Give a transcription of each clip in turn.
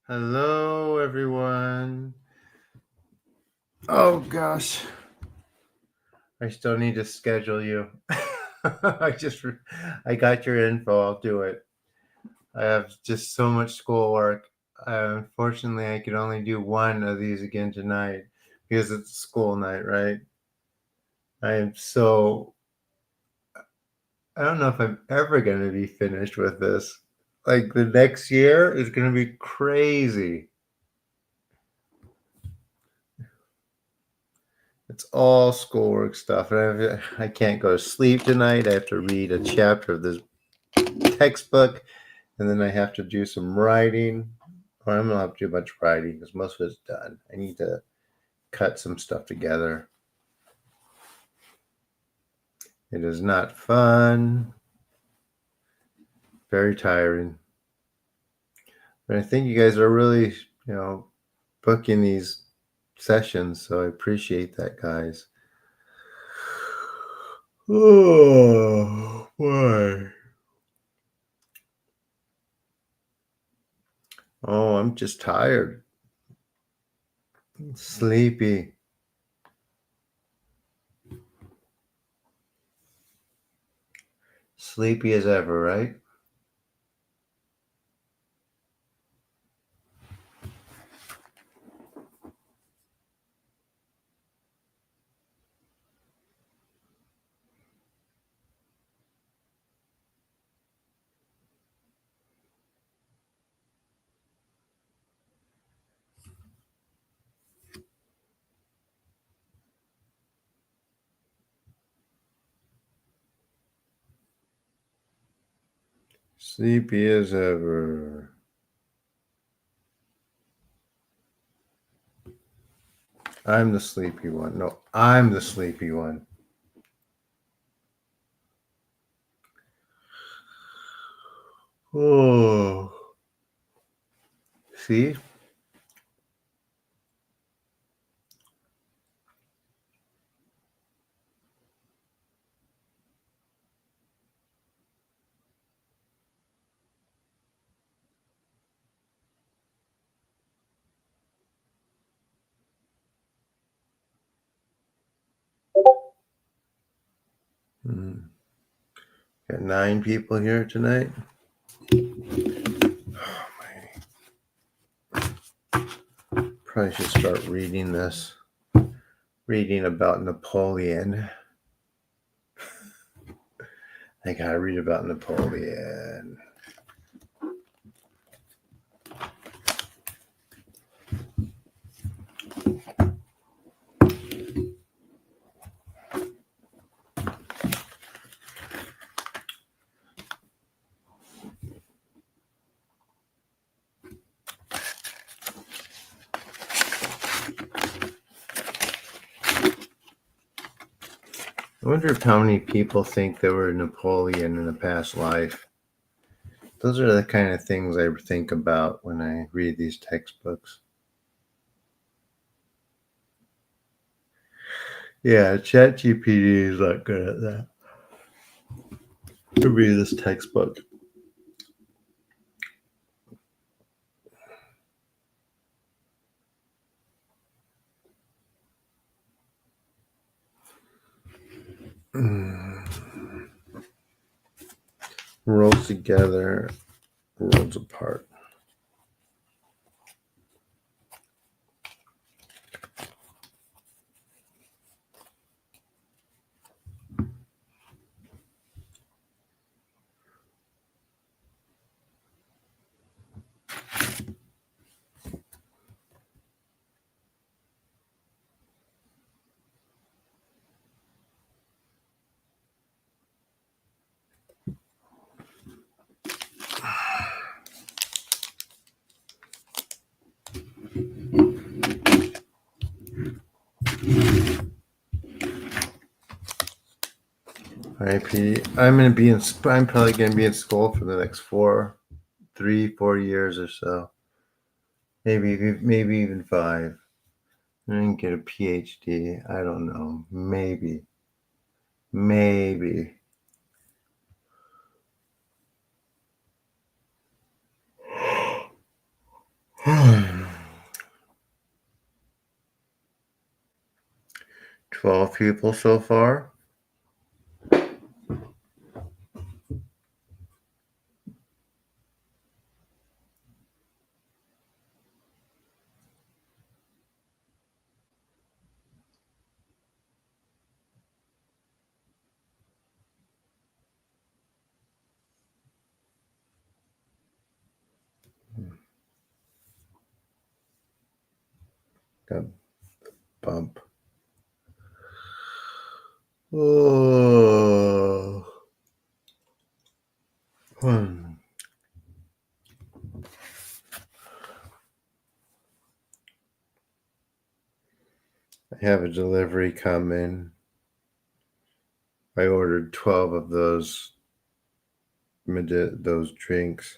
Hello, everyone. Oh gosh, I still need to schedule you. I got your info. I'll do it. I have just so much schoolwork. Unfortunately, I could only do one of these again tonight because it's school night, right? I am so. I don't know if I'm ever going to be finished with this. Like the next year is going to be crazy. It's all schoolwork stuff. And I can't go to sleep tonight. I have to read a chapter of this textbook, and then I have to do some writing. Or I'm going to have to do much writing because most of it's done. I need to cut some stuff together. It is not fun. Very tiring. But I think you guys are really, booking these sessions, so I appreciate that, guys. Oh, boy. Oh, I'm just tired. Sleepy. Sleepy as ever, right? Sleepy as ever. I'm the sleepy one. No, I'm the sleepy one. Oh. See? Got 9 people here tonight. Oh, probably should start reading this. Reading about Napoleon. I gotta read about Napoleon. I wonder if how many people think they were Napoleon in a past life. Those are the kind of things I think about when I read these textbooks. Yeah, ChatGPT is not good at that. To read this textbook. Rolls together, rolls apart. I'm probably gonna be in school for the next 4 years or so. Maybe even 5. I didn't get a PhD. I don't know. Maybe. $12 people so far. Got bump. Oh. I have a delivery coming. I ordered 12 of those drinks.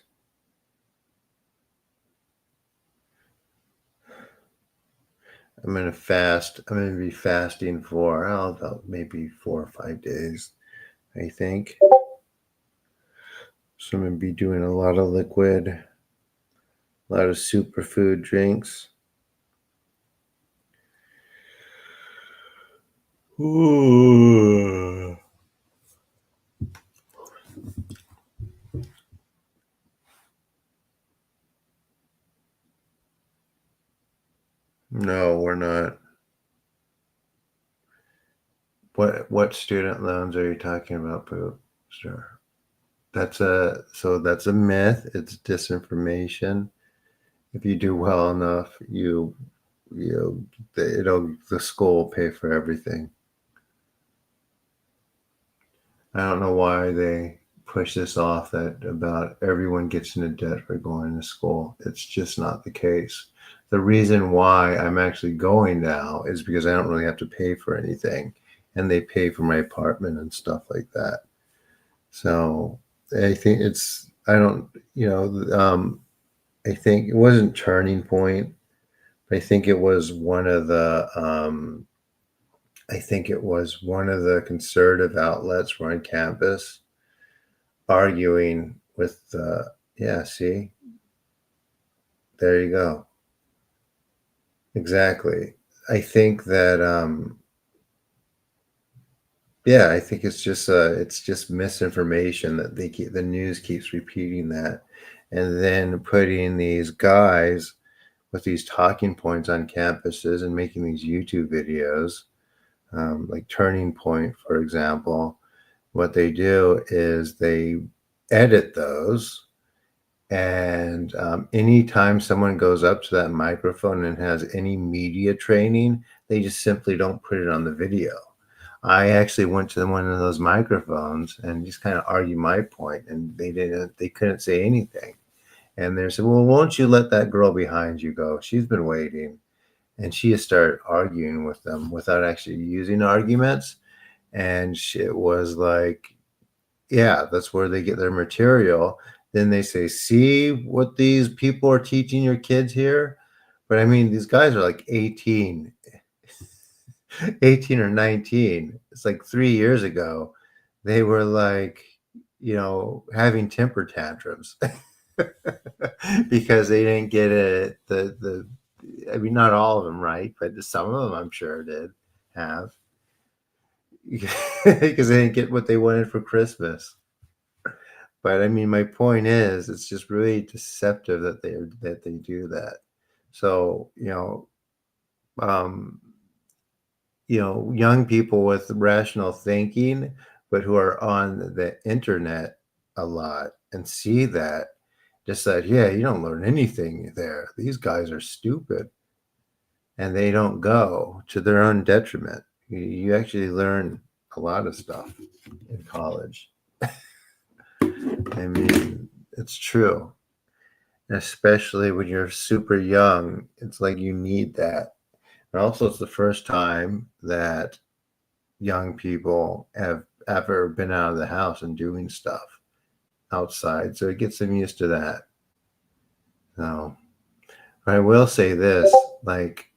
I'm gonna fast. I'm gonna be fasting for about maybe 4 or 5 days, I think. So I'm gonna be doing a lot of liquid, a lot of superfood drinks. Ooh. No, we're not. What student loans are you talking about, Poop? Sure. That's a myth. It's disinformation. If you do well enough, the school will pay for everything. I don't know why they push this off that about everyone gets into debt for going to school. It's just not the case. The reason why I'm actually going now is because I don't really have to pay for anything, and they pay for my apartment and stuff like that. So I think I don't, I think it wasn't Turning Point, but I think it was one of the conservative outlets were on campus arguing with the, yeah, see, there you go. Exactly. I think that, yeah, I think it's just misinformation that the news keeps repeating that, and then putting these guys with these talking points on campuses and making these YouTube videos, like Turning Point, for example. What they do is they edit those, and anytime someone goes up to that microphone and has any media training, they just simply don't put it on the video. I actually went to one of those microphones and just kind of argued my point, and they couldn't say anything. And they said, "Well, won't you let that girl behind you go? She's been waiting." And she just started arguing with them without actually using arguments. And it was like, yeah, that's where they get their material. Then they say, "See what these people are teaching your kids here?" But I mean, these guys are like 18, 18 or 19. It's like 3 years ago. They were like, having temper tantrums because they didn't get it. I mean, not all of them, right? But some of them, I'm sure, did have because they didn't get what they wanted for Christmas. But I mean, my point is, it's just really deceptive that they do that. So um, young people with rational thinking, but who are on the internet a lot and see that, just that, yeah, you don't learn anything there. These guys are stupid, and they don't go to their own detriment. You actually learn a lot of stuff in college. I mean, it's true. Especially when you're super young, it's like you need that. And also, it's the first time that young people have ever been out of the house and doing stuff outside. So it gets them used to that. So, but I will say this, like,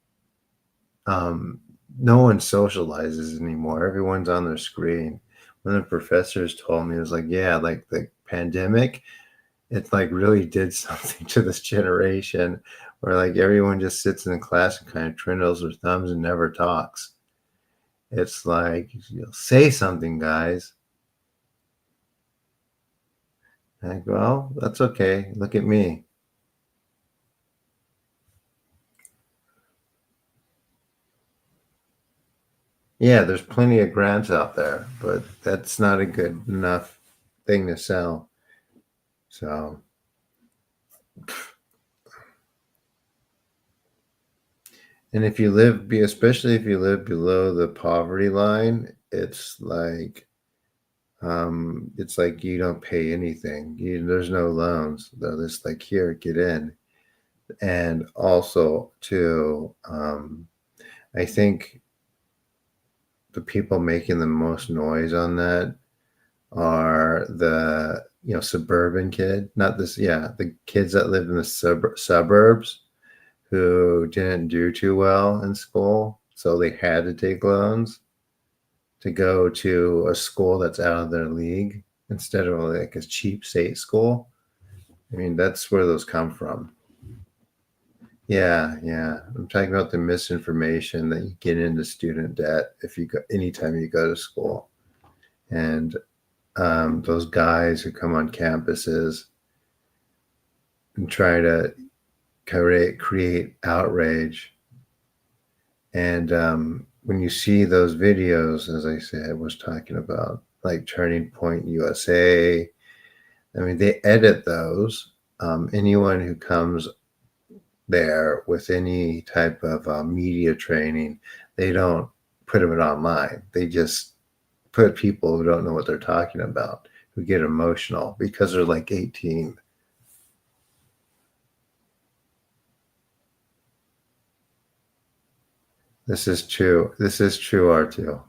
um, no one socializes anymore. Everyone's on their screen. One of the professors told me, it was like, yeah, like the pandemic, it like really did something to this generation Or like everyone just sits in the class and kind of twiddles their thumbs and never talks. It's like, say something, guys. Like, well, that's okay. Look at me. Yeah, there's plenty of grants out there, but that's not a good enough thing to sell. So, and if you live, especially if you live below the poverty line, it's like you don't pay anything. There's no loans. They're just like, here, get in. And also, too, I think the people making the most noise on that are the suburban kid, not this, the kids that live in the suburbs who didn't do too well in school, so they had to take loans to go to a school that's out of their league instead of like a cheap state school. I mean, that's where those come from. Yeah, yeah. I'm talking about the misinformation that you get into student debt if you go anytime you go to school, and those guys who come on campuses and try to create outrage. And when you see those videos, as I said, was talking about, like Turning Point USA, I mean, they edit those. Anyone who comes there with any type of media training, they don't put it online. They just put people who don't know what they're talking about, who get emotional because they're like 18. This is true. This is true, R2.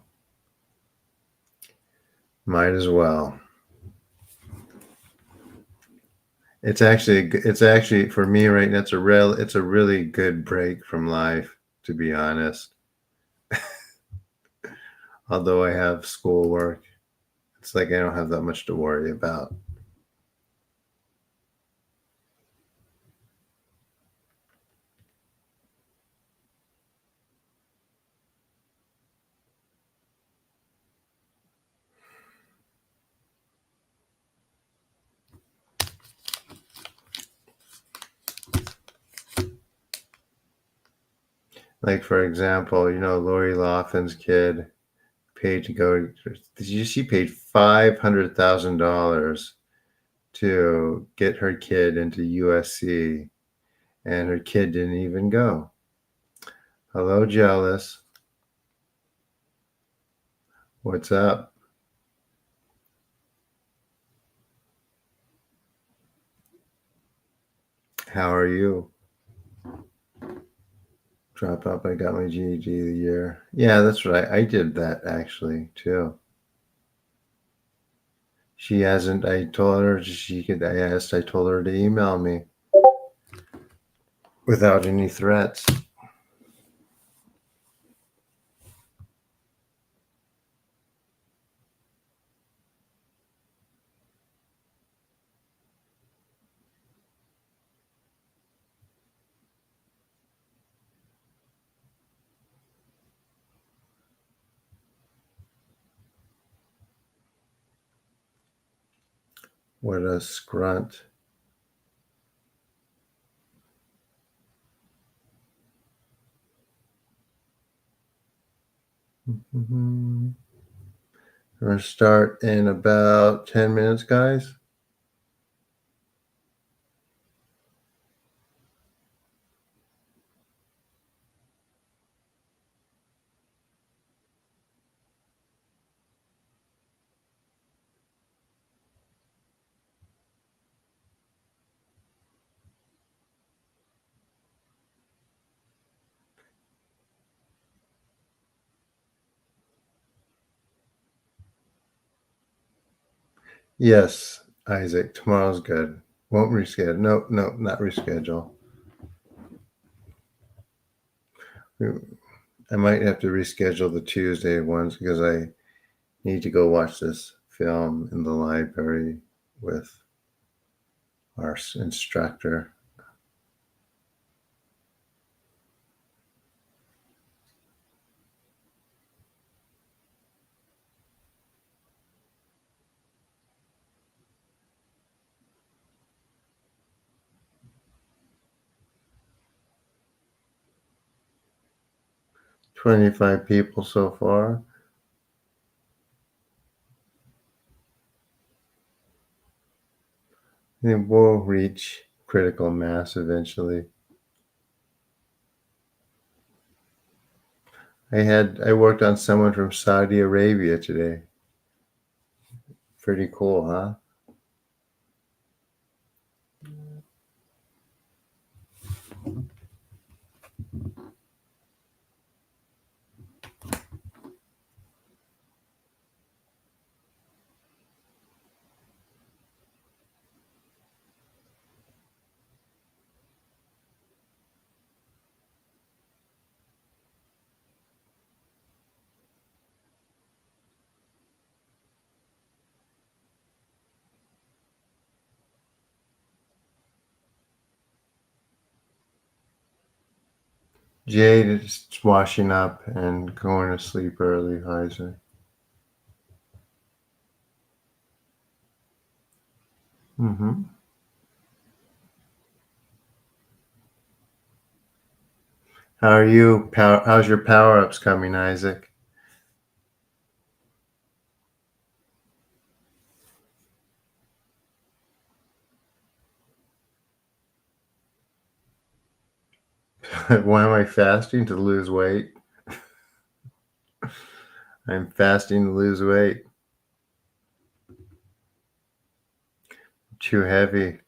Might as well. It's actually for me right now. It's a really good break from life, to be honest. Although I have schoolwork, it's like I don't have that much to worry about. Like for example, Lori Laughlin's kid paid to go. She paid $500,000 to get her kid into USC, and her kid didn't even go. Hello, jealous. What's up? How are you? Drop up. I got my GED of the year. Yeah, that's right. I did that actually too. She hasn't. I told her she could. I told her to email me without any threats. What a scrunt. Mm-hmm. We're gonna start in about 10 minutes, guys. Yes, Isaac. Tomorrow's good. Won't reschedule. No, no, not reschedule. I might have to reschedule the Tuesday ones because I need to go watch this film in the library with our instructor. 25 people so far. It will reach critical mass eventually. I worked on someone from Saudi Arabia today. Pretty cool, huh? Jade is washing up and going to sleep early, Heiser. Mm-hmm. How are you? How's your power-ups coming, Isaac? Why am I fasting? To lose weight? I'm fasting to lose weight. Too heavy.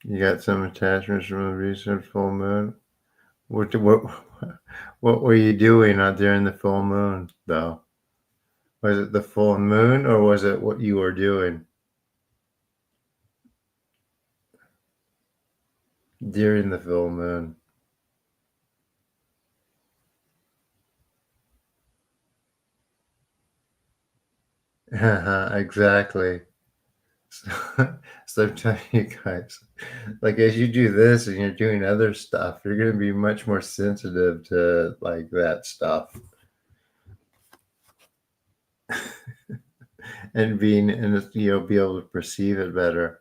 You got some attachments from the recent full moon. What were you doing out during the full moon, though? Was it the full moon, or was it what you were doing during the full moon? Exactly. So, so I'm telling you guys, like as you do this and you're doing other stuff, you're going to be much more sensitive to like that stuff and being and be able to perceive it better.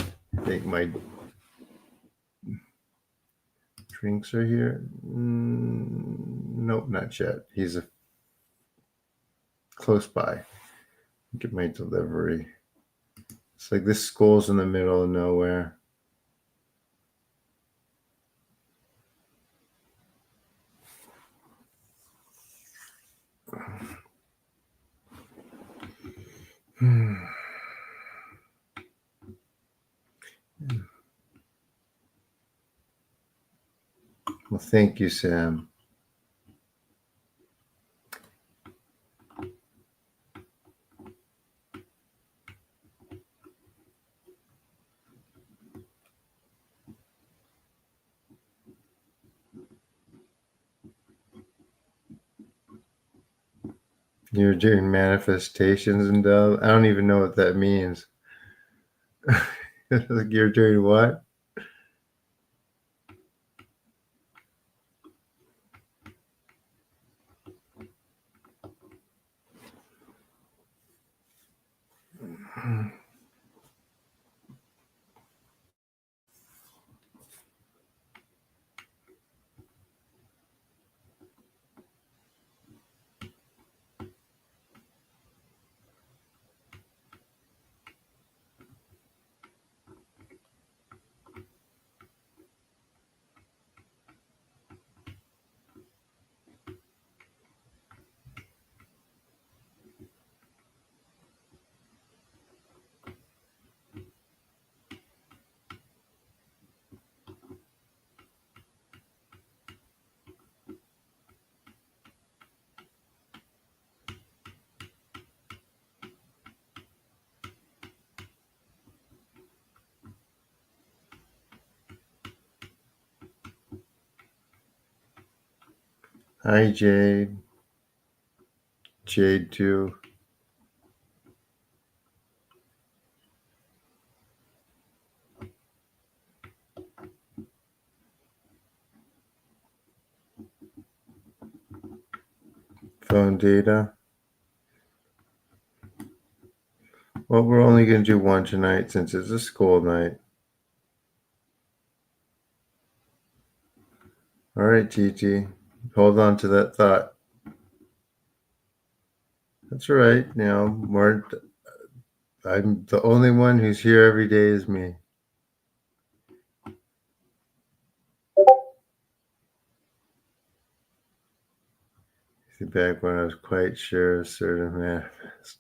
I think my drinks are here. Nope, not yet. He's close by. Get my delivery. It's like this school's in the middle of nowhere. Well, thank you, Sam. You're doing manifestations and I don't even know what that means. Like you're doing what? Hi, Jade. Jade too. phone data. Well, we're only going to do one tonight since it's a school night. All right, Gigi. Hold on to that thought. That's all right. You know, I'm the only one who's here every day is me. Back when I was quite sure of certain manifest.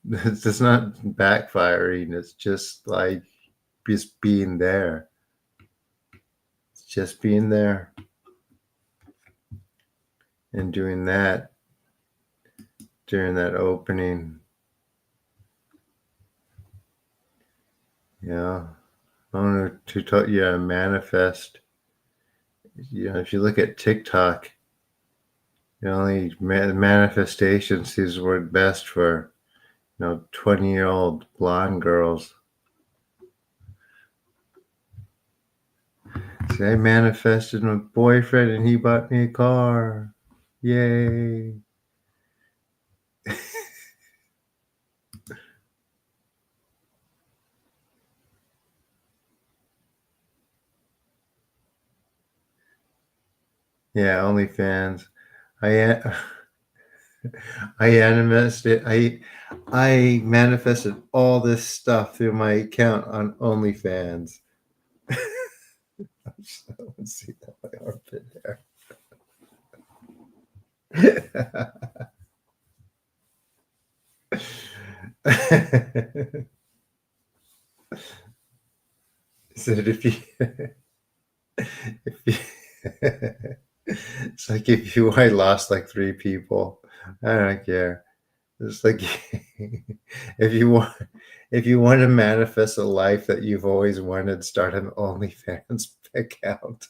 It's just not backfiring. It's just like just being there. It's just being there and doing that during that opening. Yeah. I don't know to talk. Yeah, manifest. You know, if you look at TikTok, the only manifestations is work best for 20-year-old blonde girls. See, I manifested my boyfriend and he bought me a car. Yay. Yeah, OnlyFans. I I manifested all this stuff through my account on OnlyFans. Let's see that my armpit there. Said if you if you it's like if you I lost like 3 people. I don't care. It's like if you want if you want to manifest a life that you've always wanted, start an OnlyFans account.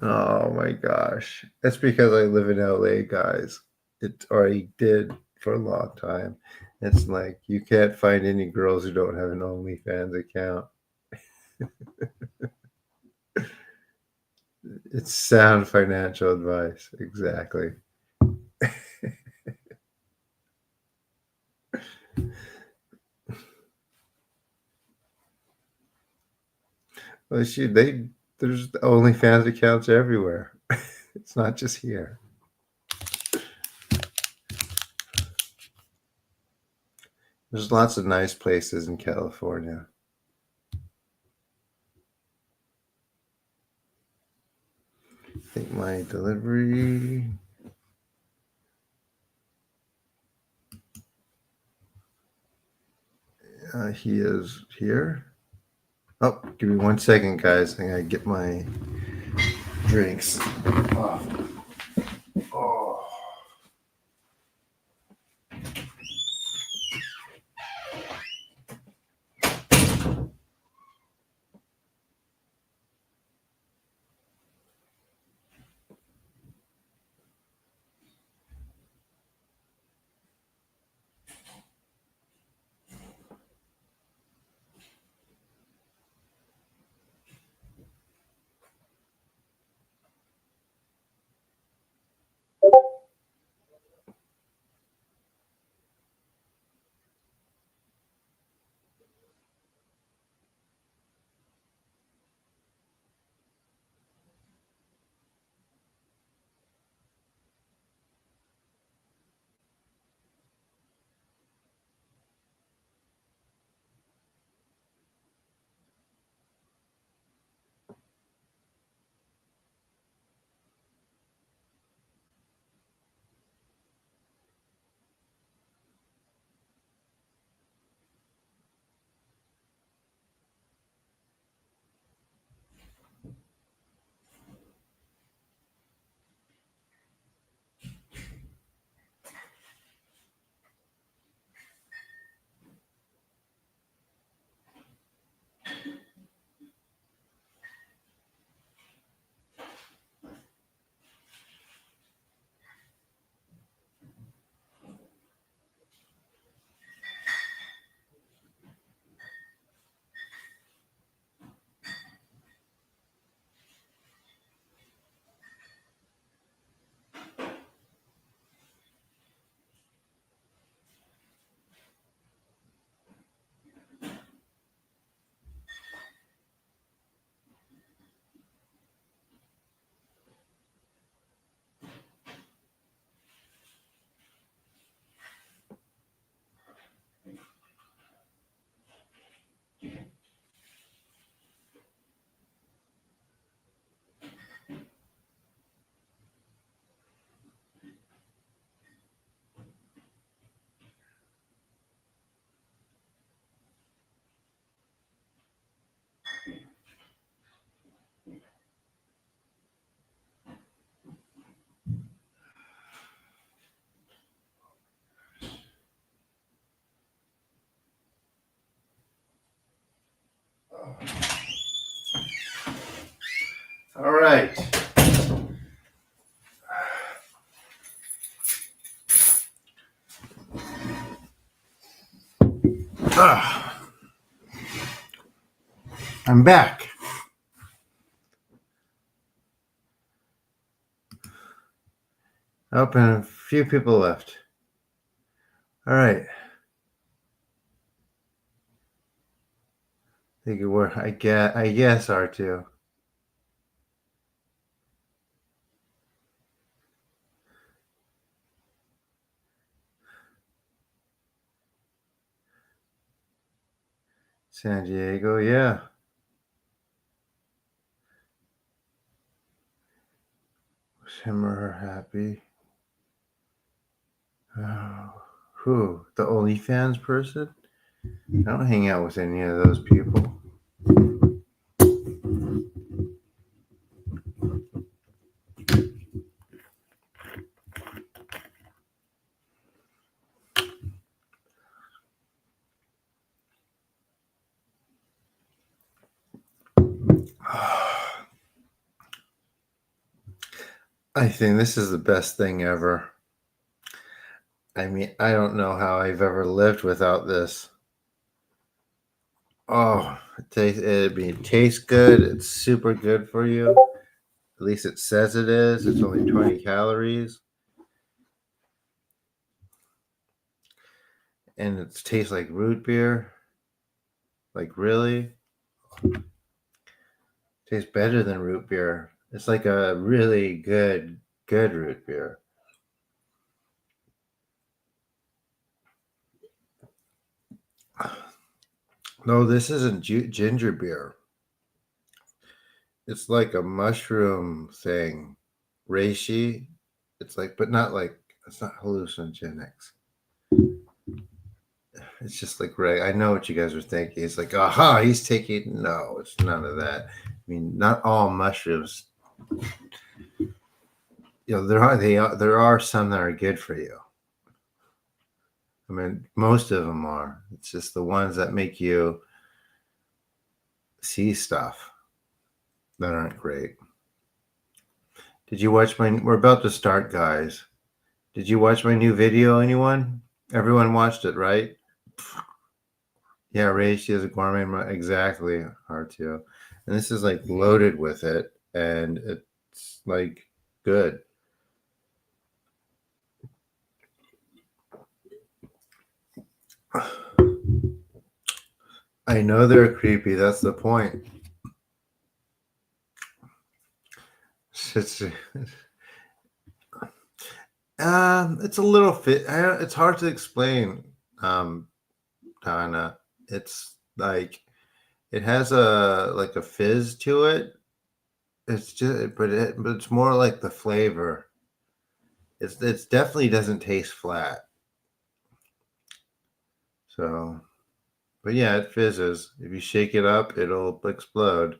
Oh my gosh. That's because I live in LA, guys. It already did for a long time. It's like you can't find any girls who don't have an OnlyFans account. It's sound financial advice. Exactly. Well, there's OnlyFans accounts everywhere. It's not just here. There's lots of nice places in California. I think my delivery. He is here. Oh, give me 1 second, guys. I gotta get my drinks. Oh. Oh. All right. I'm back. Oh, and a few people left. All right. I think it worked. I guess R2. San Diego, yeah. Was him or her happy? Oh, who? The OnlyFans person? I don't hang out with any of those people. I think this is the best thing ever. I mean, I don't know how I've ever lived without this. Oh, it tastes good. It's super good for you. At least it says it is. It's only 20 calories. And it tastes like root beer. Like, really? Tastes better than root beer. It's like a really good root beer. No, this isn't ginger beer. It's like a mushroom thing. Reishi. It's like, but not like, it's not hallucinogenics. It's just like, right. I know what you guys are thinking. It's like, aha, he's taking, no, it's none of that. I mean, not all mushrooms. You know, there are some that are good for you. I mean, most of them are. It's just the ones that make you see stuff that aren't great. Did you watch we're about to start, guys. Did you watch my new video, anyone? Everyone watched it, right? Yeah, Ray, she has a gourmet, exactly, R2. And this is like loaded with it, and it's like good. I know they're creepy, that's the point. It's it's a little fit. It's hard to explain, Donna. It's like it has a fizz to it. It's just, but it's more like the flavor. It's definitely doesn't taste flat. So, but yeah, it fizzes. If you shake it up, it'll explode.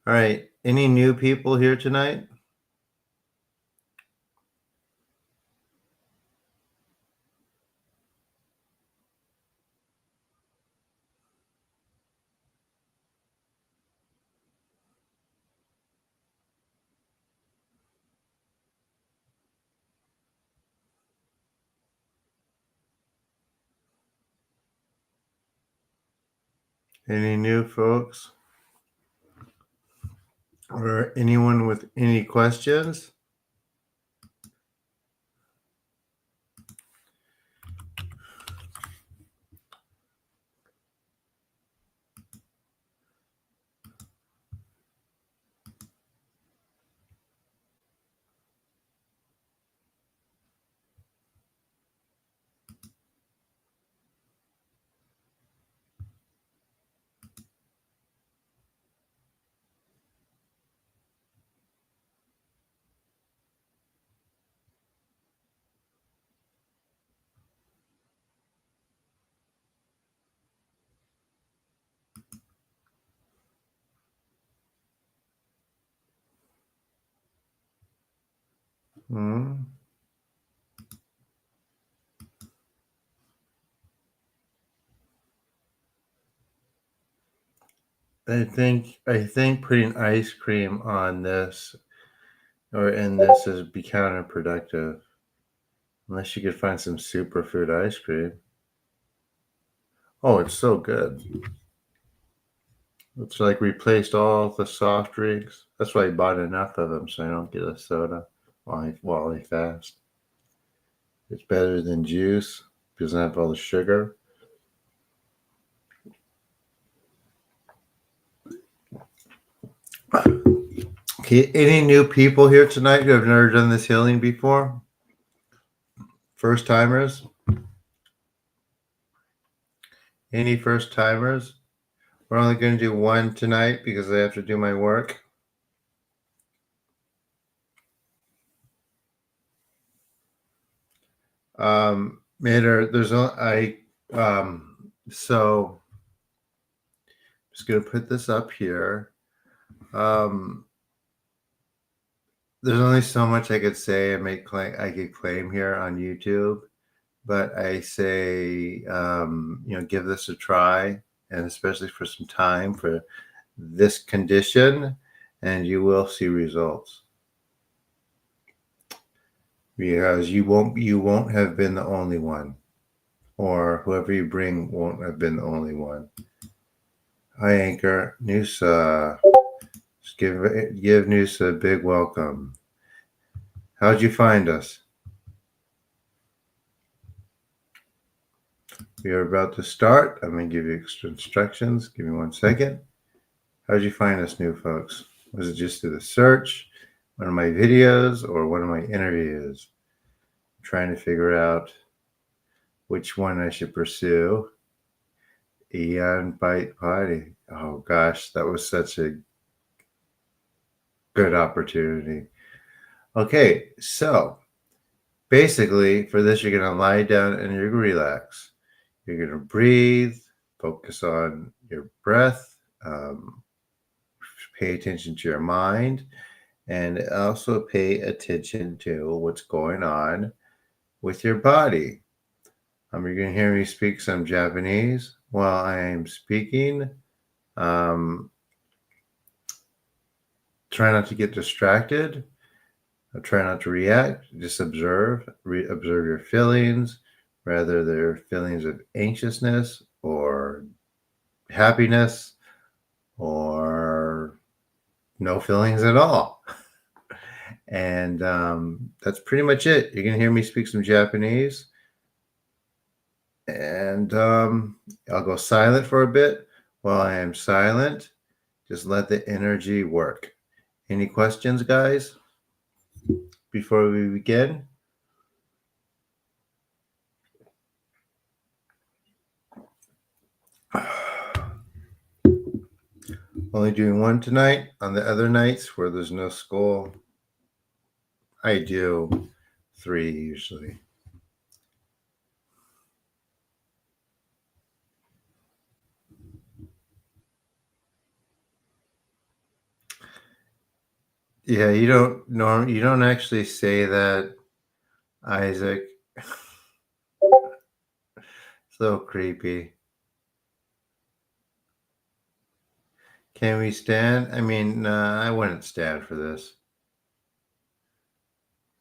All right. Any new people here tonight? Any new folks? Or anyone with any questions? Hmm. I think putting ice cream on this or in this is be counterproductive. Unless you could find some superfood ice cream. Oh, it's so good. It's like replaced all the soft drinks. That's why I bought enough of them so I don't get a soda while I fast. It's better than juice. Doesn't have all the sugar. Okay, any new people here tonight who have never done this healing before? First timers? Any first timers? We're only going to do one tonight because I have to do my work. There's so I'm just gonna put this up here. There's only so much I could say and I could claim here on YouTube, but I say give this a try, and especially for some time for this condition, and you will see results. Because you won't have been the only one, or whoever you bring won't have been the only one. Hi, Anchor. Noosa. Just give Noosa a big welcome. How'd you find us? We are about to start. I'm going to give you extra instructions. Give me 1 second. How'd you find us, new folks? Was it just through the search, one of my videos, or one of my interviews? I'm trying to figure out which one I should pursue. Eon Bite Party. Oh gosh, that was such a good opportunity. Okay, so basically for this, you're going to lie down and you're going to relax. You're going to breathe, focus on your breath, pay attention to your mind, and also pay attention to what's going on with your body. You're going to hear me speak some Japanese while I am speaking. Try not to get distracted. Try not to react. Just observe. Observe your feelings, whether they're feelings of anxiousness or happiness or no feelings at all. And that's pretty much it. You're going to hear me speak some Japanese. And I'll go silent for a bit. While I am silent, just let the energy work. Any questions, guys, before we begin? Only doing one tonight. On the other nights where there's no school, I do 3 usually. Yeah, you don't actually say that, Isaac. So creepy. Can we stand? I mean, I wouldn't stand for this.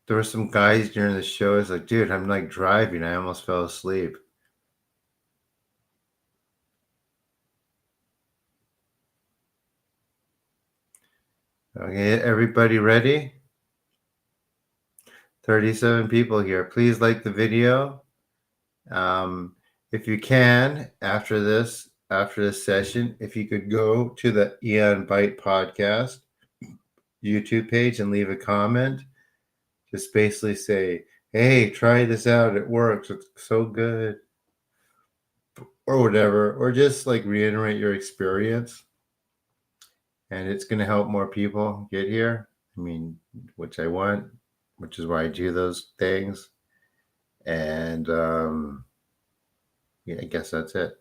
There were some guys during the show. It's like, dude, I'm like driving. I almost fell asleep. Okay, everybody ready? 37 people here. Please like the video. If you can, after this session, if you could go to the Eon Bite podcast YouTube page and leave a comment, just basically say, hey, try this out. It works. It's so good. Or whatever. Or just like reiterate your experience. And it's going to help more people get here. I mean, which I want, which is why I do those things. And yeah, I guess that's it.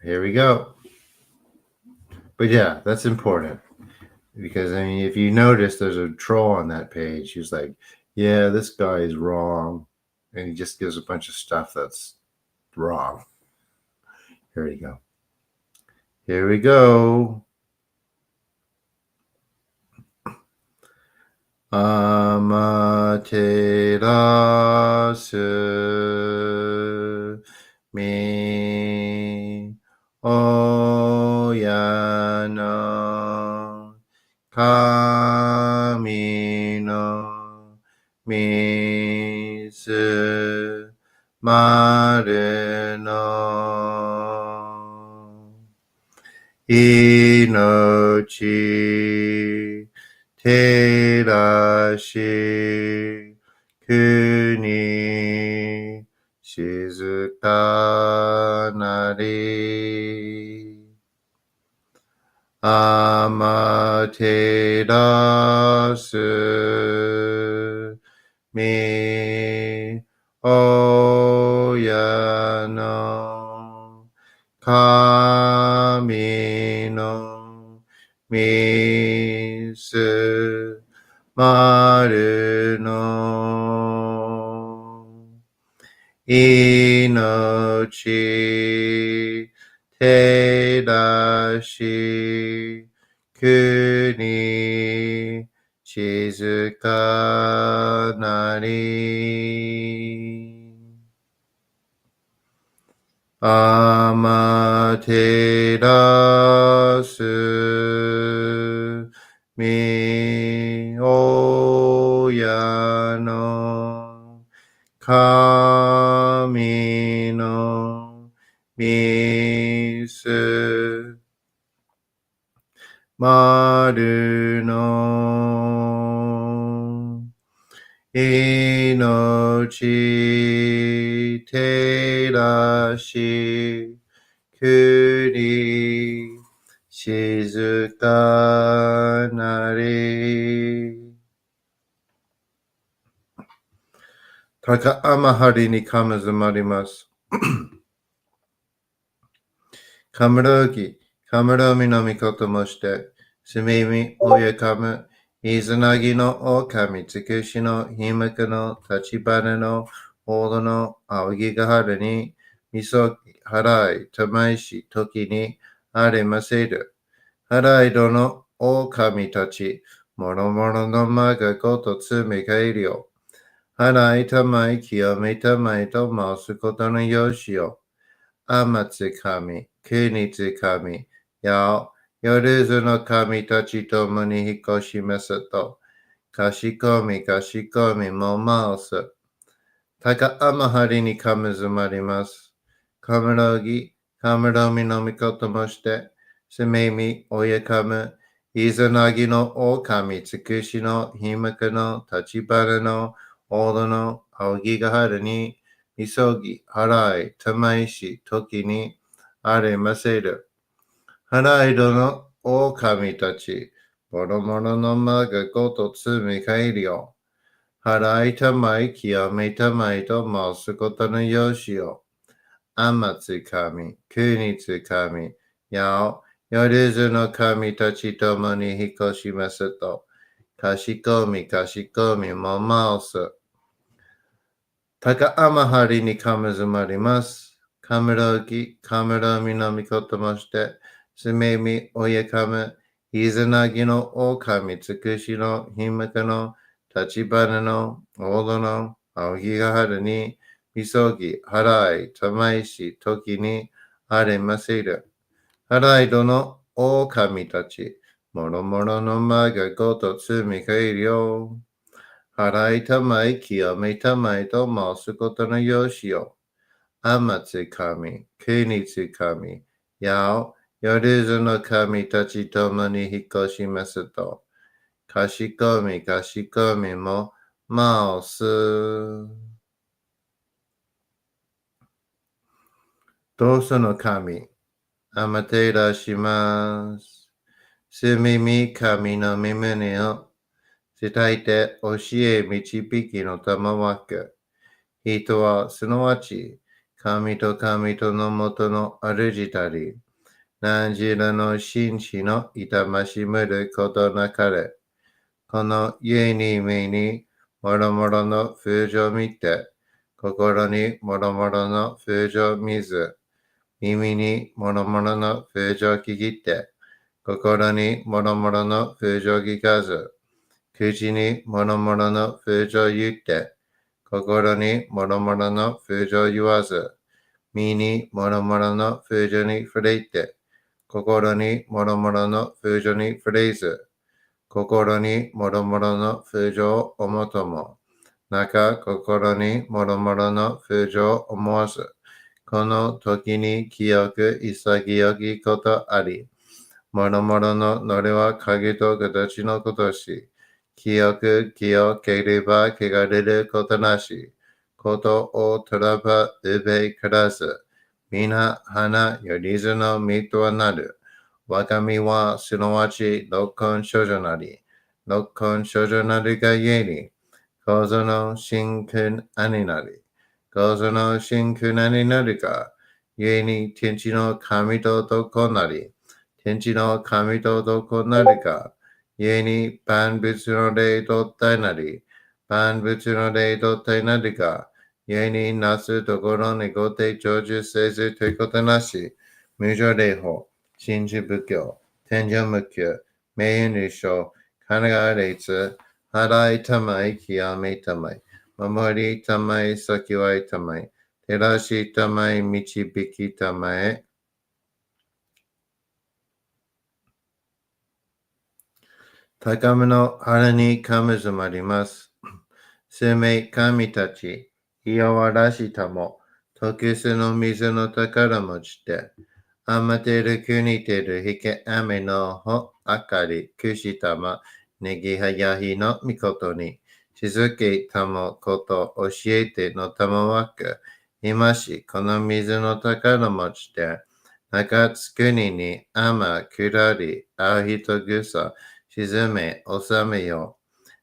Here we go. But yeah, that's important. Because, I mean, if you notice, there's a troll on that page. He's like, yeah, this guy is wrong. And he just gives a bunch of stuff that's wrong. Here you go. Here we go. Amaterasu mi oyano kami no mizu maru no inochi terashi kuni shizuka nari amaterasu mi oyano kami no mizu maru no inochi terashi kuni shizuka nari amaterasu mi oyano kami no mizu maru no inochi terashi kuni shizuka nari taka amahari ni kamazumarimasu. Kamurogi, kamuromi no mikoto moshite, sumimi oyakamu, izanagi no okami, tsukushi no himaku no tachibana no odo no aogigaharu ni misogi, harai, tamaishi, toki ni aremaseru. Harai do no okami tachi, moromoro no maga goto tsume kairu yo. Harai tamai kiyome tamai to masu koto no yoshi yo. Amatsukami, kunitsukami, yao, yoruzu no kami tachi tomo ni hikoshimasu to, kashikomi, kashikomi mo maosu. Taka amahari ni kamazumarimasu. Kamurogi, kamuromi no mikoto moshite, sumemi oyakamu, izanagi no okami, tsukushi no himaku no tachibana no odo no aogigaharu ni misogi, harai, tamaishi, toki ni aremaseru. Harai do no okami tachi, moromoro no maga goto tsume kairu yo. Harai tamai kiyome tamai to masu koto no yoshi yo. Amatsukami, kunitsukami, yao, yoruzu no kami tachi tomo ni hikoshimasu to, kashikomi, kashikomi mo maosu. Taka amahari ni kamazumarimasu. Kamurogi, kamuromi no mikoto moshite, sumemi oyakamu, izanagi no okami, tsukushi no himaku no tachibana no odo no aogigaharu ni misogi, harai, tamaishi, toki ni aremaseru. Harai do no okami tachi, moromoro no maga goto tsume kairu yo. Harai tamai kiyome tamai to masu koto no yoshi yo. Amatsukami, kunitsukami, yao, yoruzu no kami tachi tomo ni hikoshimasu to, kashikomi, kashikomi mo maosu. Doso no kami, amaterasu. Sumimi kami no mimune o shitaite oshie michibiki no tamawaku. Hito wa sunowachi, kami to no moto no aruji tari, nanjira no shinshi no itamashimuru koto nakare. Kono ie ni me ni moromoro no fujo mite, kokoro ni moromoro no fujo mizu. 耳にもろもろの風情を聞きて、心にもろもろの風情を聞かず、口にもろもろの風情を言って、心にもろもろの風情を言わず、身にもろもろの風情に触れて、心にもろもろの風情に触れず、心にもろもろの風情を思とも、心にもろもろの風情を思わず、この時に清く潔きことあり、もろもろののれは影と形のことし、清く清ければ汚れることなし、ことをとらばうべからず、皆花よりずの実とはなる。我が身はすなわち六根少女なり、六根少女なりがゆえに、構造の真空兄なり、構造の真空兄なりが、ゆえに天地の神と男なり、天地の神と男なりが、ゆえに万物の霊と体なり、万物の霊と体なりが、ゆえになすところにごて成就せずということなし、無常霊法、真珠仏教、天上無休、名誉入賞、神奈川列、払いたまい、極めたまい、守りたまい、先はいたまい、照らしたまい、導きたまえ。高めの腹に神ずまります。生命神たち、いやわらしたも、特殊の水の宝持ちて、あまてる国てるひけ雨のほあかりくしたま、ねぎはやひのみことに、静けたもこと教えてのたまわく、今しこの水の宝持ちて、中津国にあまくらり、あうひとぐさ、沈め、収めよ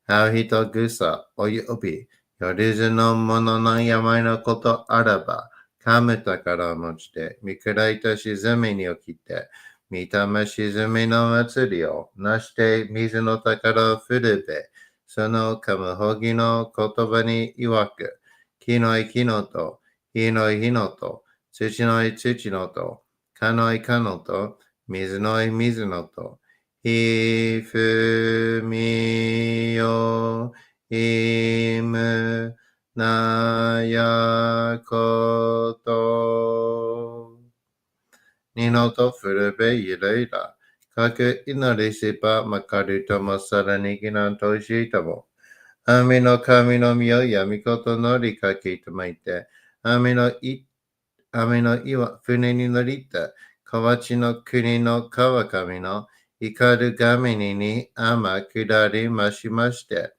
う。あう人ぐさ、および、よりずのものの病のことあらば、かむ宝を持ちて、見下いた沈めに起きて、見たま沈めの祭りをなして水の宝を振るべ、そのかむほぎの言葉に曰く、木のい木のと、火のい火のと、土のい土のと、かのいかのと、水のい水のと、ひふみよいむなやこと。にのとふるべいらいら。かくいなりせばまかるともさらにぎなんとしいとも。あみの神のみをやみことのりかけいとまいて。あみの岩、船に乗りた、河内の国の川上の怒る神に天下りましまして、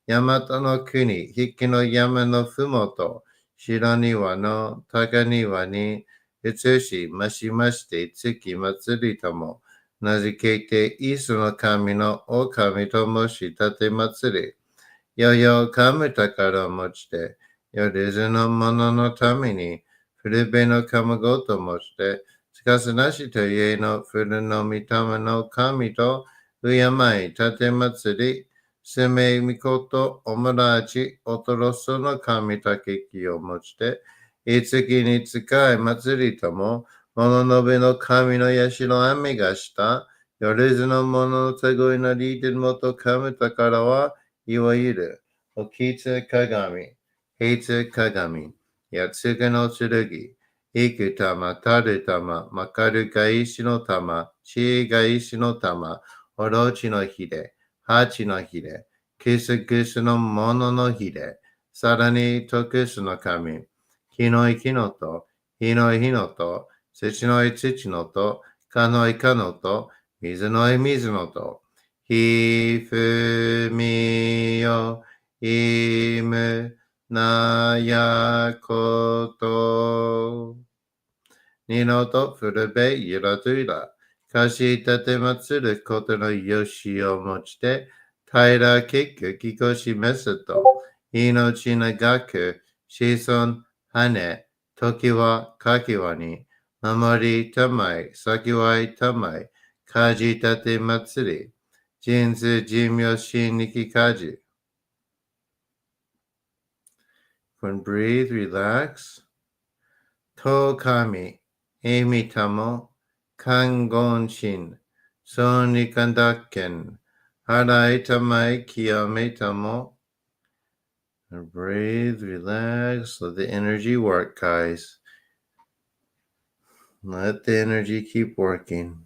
大和の国、筆記の山のふもと、白庭の高庭に移しましまして、月祭りとも、名付けて、イースの神の狼ともし立て祭り、よよかむ宝を持ちて、よりずの者のために、古べのかむごともして、しかすなしと家の古の御霊の神と、敬い立て祭り、すめみこと、おもらち、おとろその神たけきを持ちて、いつきに使い祭りとも、物のべの神のやしの雨がした、よりずの者の手ごいなりでもとかむ宝は、いわゆる、おきつ鏡、平つ鏡、やつがの剣、いく玉、たる玉、まかるが石の玉、知恵が石の玉、おろちのひれ、八のひれ、キスキスのもののひれ、さらに特殊の神、木のい木のと、火のい火のと、土のい土のと、かのいかのと、水のい水のと、ひふみよいむなやこと。にのとふるべいらといら。かしたてまつることのよしをもちて、平ら結局きこしめすと、命長く、子孫、羽、時はかきわに、守りたまい、先はいたまい、かじたてまつり、人数寿命心力家事。When breathe, relax. と神、Emitamo, Kangonshin, Sonikandaken, Hadaitamai Kiyametamo. Breathe, relax, let the energy work, guys. Let the energy keep working.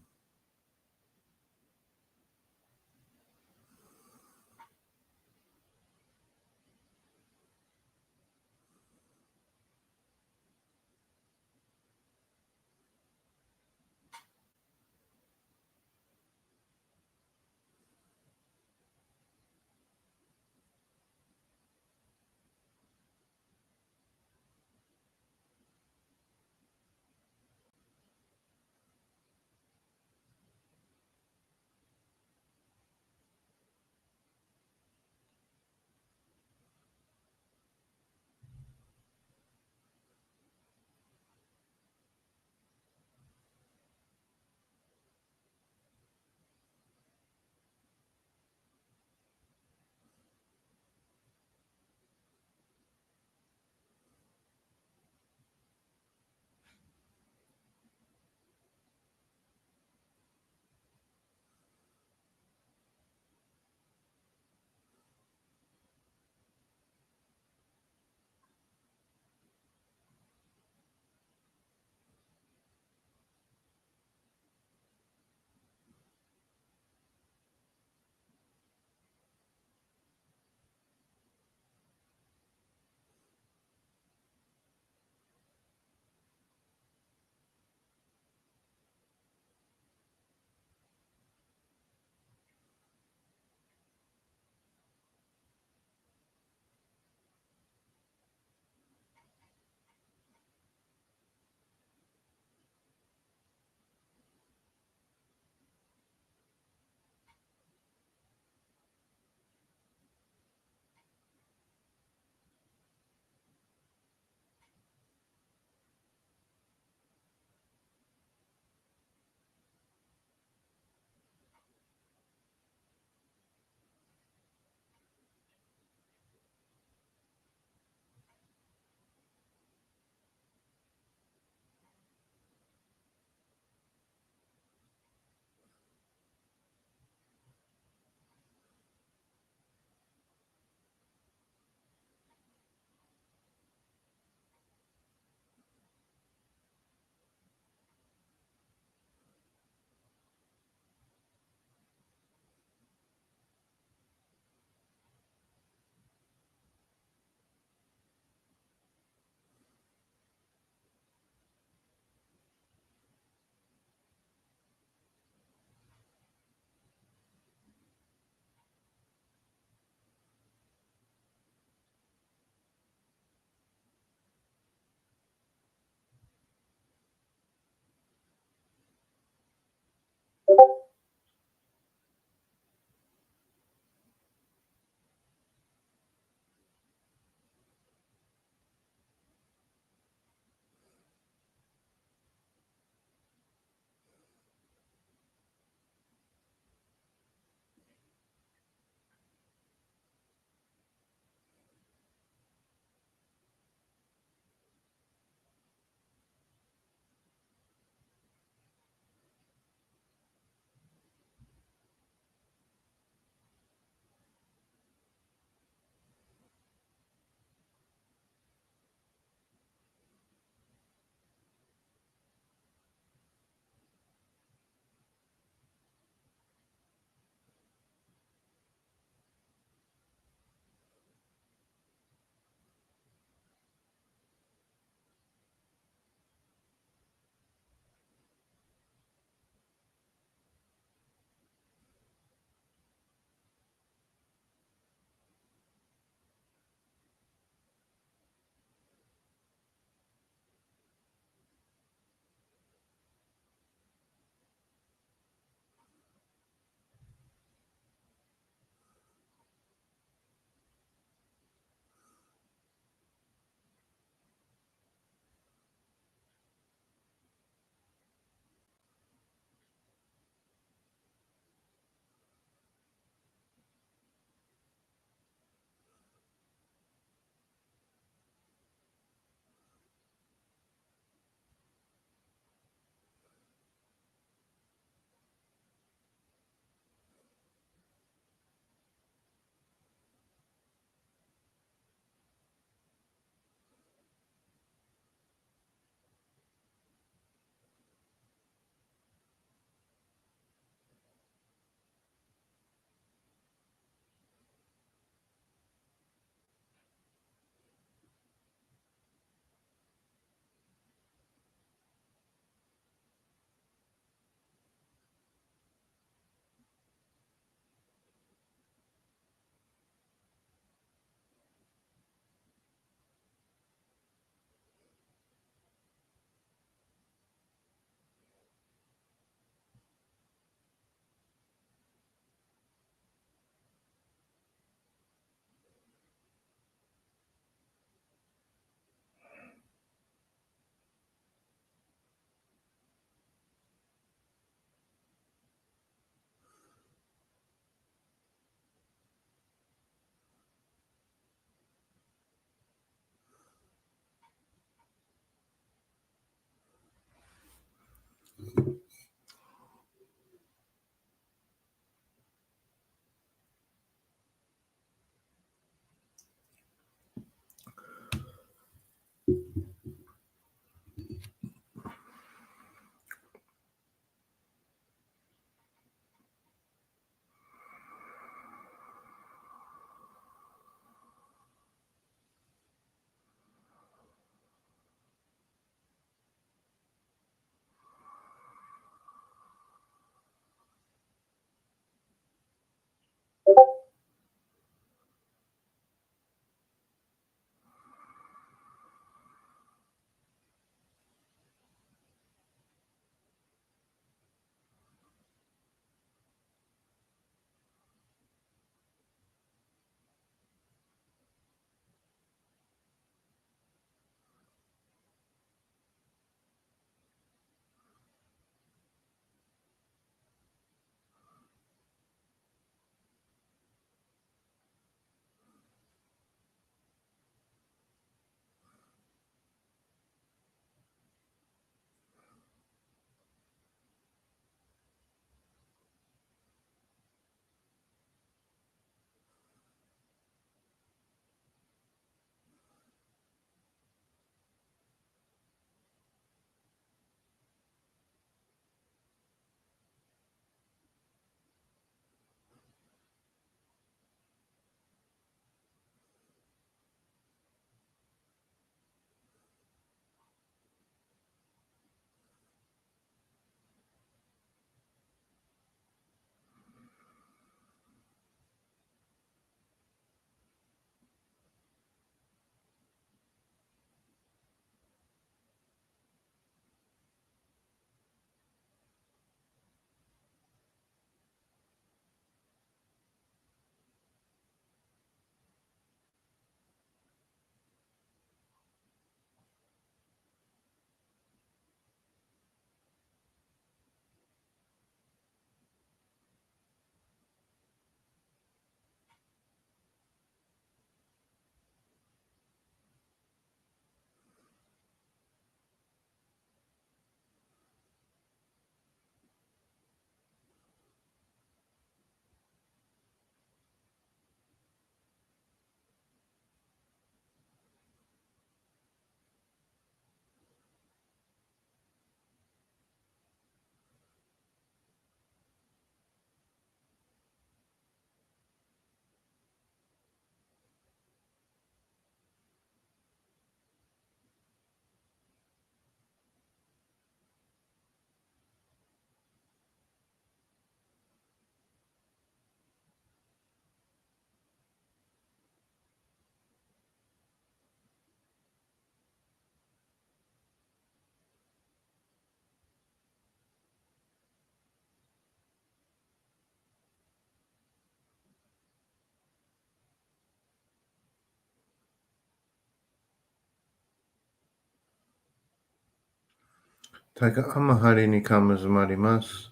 Taka amahari ni kamazumarimasu.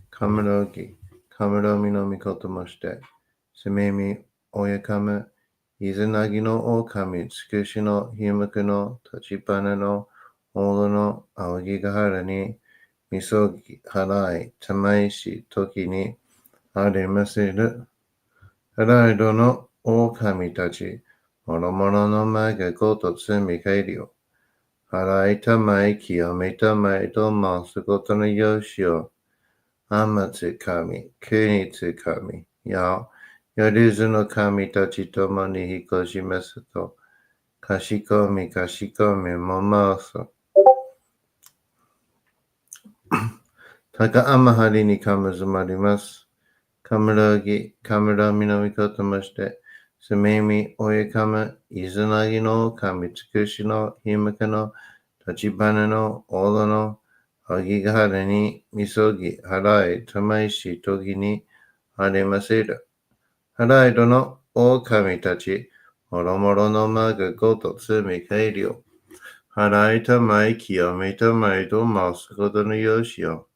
Kamarogi. Kamaromi no mikoto moshite. Sumemi oyakama. Izanagi no okami. Tsukushi no himuku no tachibana no olo no aogigahara ni misogi harai tamaishi toki ni aremaseru. Harai do no okami tachi. Moromoro no ma ga goto tsumi kairio. Harai tamai kiyome tamai to masukoto no yoshi o amatsu kami, kunitsu kami, yao, yoruzu no kami tachi tomo ni hikoshimasu to kashikomi kashikomi momoso. Taka amahari ni kamazumarimasu. Kamarogi, kamaromi no mikoto moshite. Sumemi oyakama, izanagi no kami tsukushi no himuka no tachibana no olo no agigahara ni misogi harai tamaishi togi ni aremaseru. Harai do no okami tachi moromoro no ma ga goto tsumi kairio. Harai tamai kiyome tamai to masukoto no yoshi o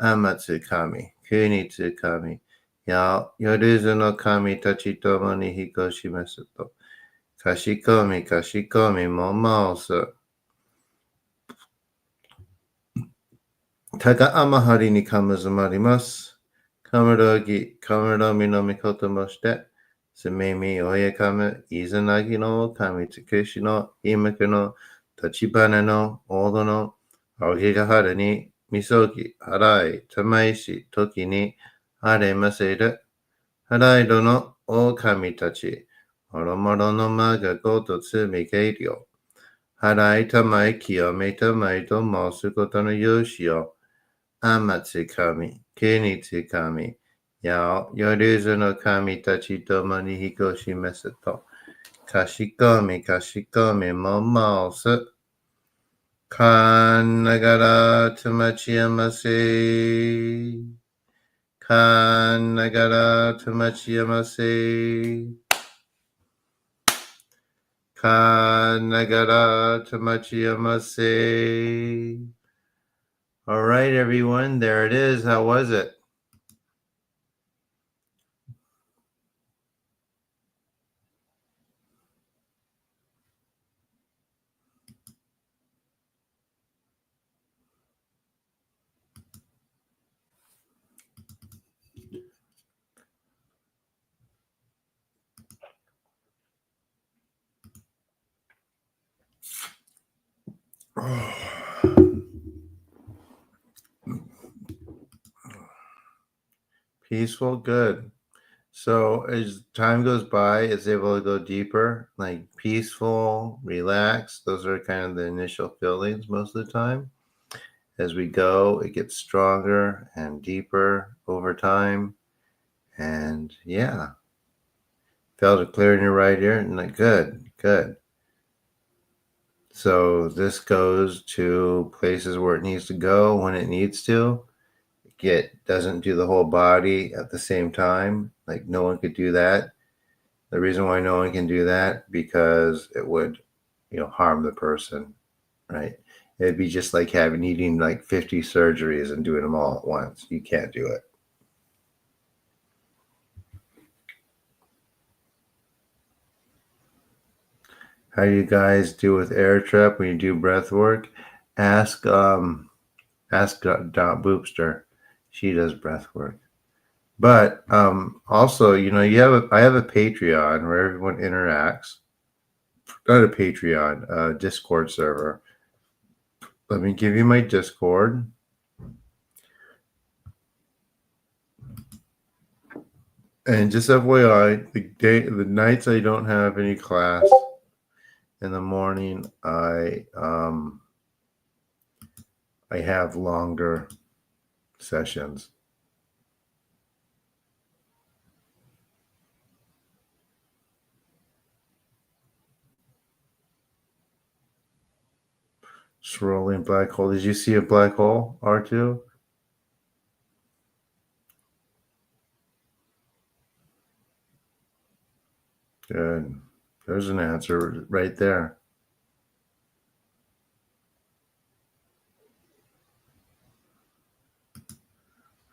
amatsu kami, kunitsu kami, yao, yoruzu no kami tachi tomo ni hikoshimasu to kashikomi kashikomi momosu. Taka amahari ni kamazumarimasu. Kamarogi, kamaromi no mikoto moshite. Sumemi oyakama, izanagi no kami tsukushi no himuku no tachibana no olo no aogigahara ni misogi harai tamaishi toki ni aremaseru. Harai do no okami tachi moromoro no ma ga goto tsumi kairio. Harai tamai kiyome tamai to masukoto no yoshi o amatsu kami, kunitsu kami, yao, yoruzu no kami tachi tomo ni hikoshimasu to kashikomi kashikomi momosu. Kanagara tamachiyamase. Kanagara tamachiyamase. Kanagara tamachiyamase. All right, everyone, there it is. How was it? Peaceful, good. So as time goes by, it's able to go deeper, like peaceful, relaxed. Those are kind of the initial feelings most of the time. As we go, it gets stronger and deeper over time. And yeah, felt it clear in your right ear. And like, good, good. So this goes to places where it needs to go when it needs to. It doesn't do the whole body at the same time. Like no one could do that. The reason why no one can do that, because it would, harm the person, right? It'd be just like needing like 50 surgeries and doing them all at once. You can't do it. How do you guys do with air trap when you do breath work? Ask Dot Boopster. She does breath work. But also, I have a Patreon where everyone interacts. Not a Patreon, a Discord server. Let me give you my Discord. And just FYI, the nights I don't have any class, in the morning I have longer sessions. Swirling black hole. Did you see a black hole, R2? Good. There's an answer right there.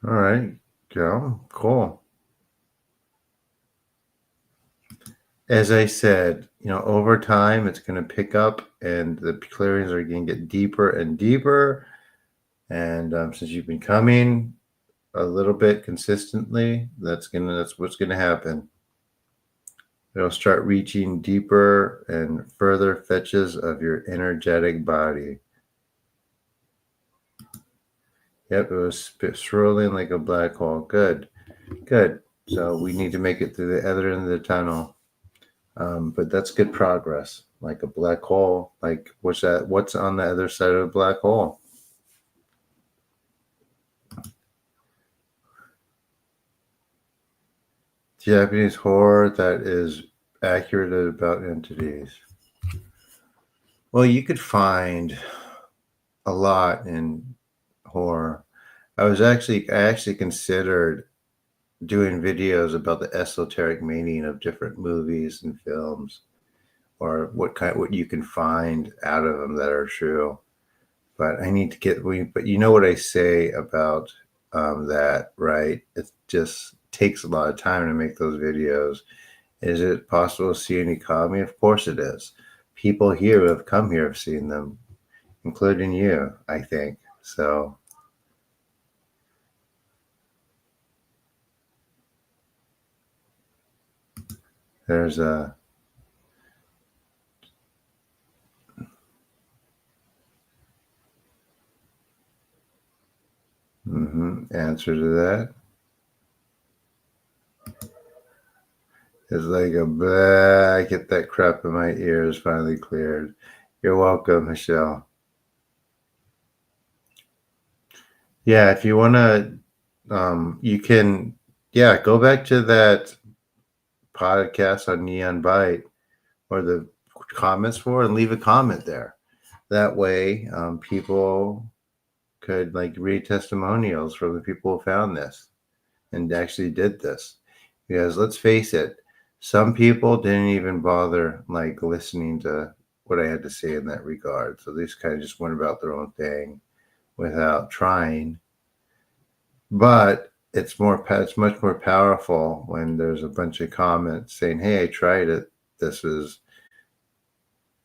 All right. Yeah, cool. As I said, over time it's going to pick up and the clearings are going to get deeper and deeper. And since you've been coming a little bit consistently, that's what's gonna happen. It'll start reaching deeper and further fetches of your energetic body. Yep, it was swirling like a black hole. Good, good. So we need to make it through the other end of the tunnel. But that's good progress. Like a black hole. Like what's that? What's on the other side of a black hole? Japanese horror that is accurate about entities. Well, you could find a lot in horror. I actually considered doing videos about the esoteric meaning of different movies and films, or what you can find out of them that are true. But I need to but you know what I say about that, right? It just takes a lot of time to make those videos. Is it possible to see any comedy? Of course it is. People here who have come here have seen them, including you, I think. So there's a answer to that. It's like a blah, I get that crap in my ears finally cleared. You're welcome, Michelle. Yeah, if you want to, you can, yeah, go back to that podcast on Neon Bite or the comments for and leave a comment there. That way, people could like read testimonials from the people who found this and actually did this. Because let's face it, some people didn't even bother like listening to what I had to say in that regard. So these kind of just went about their own thing without trying. But it's much more powerful when there's a bunch of comments saying, "Hey, I tried it. This is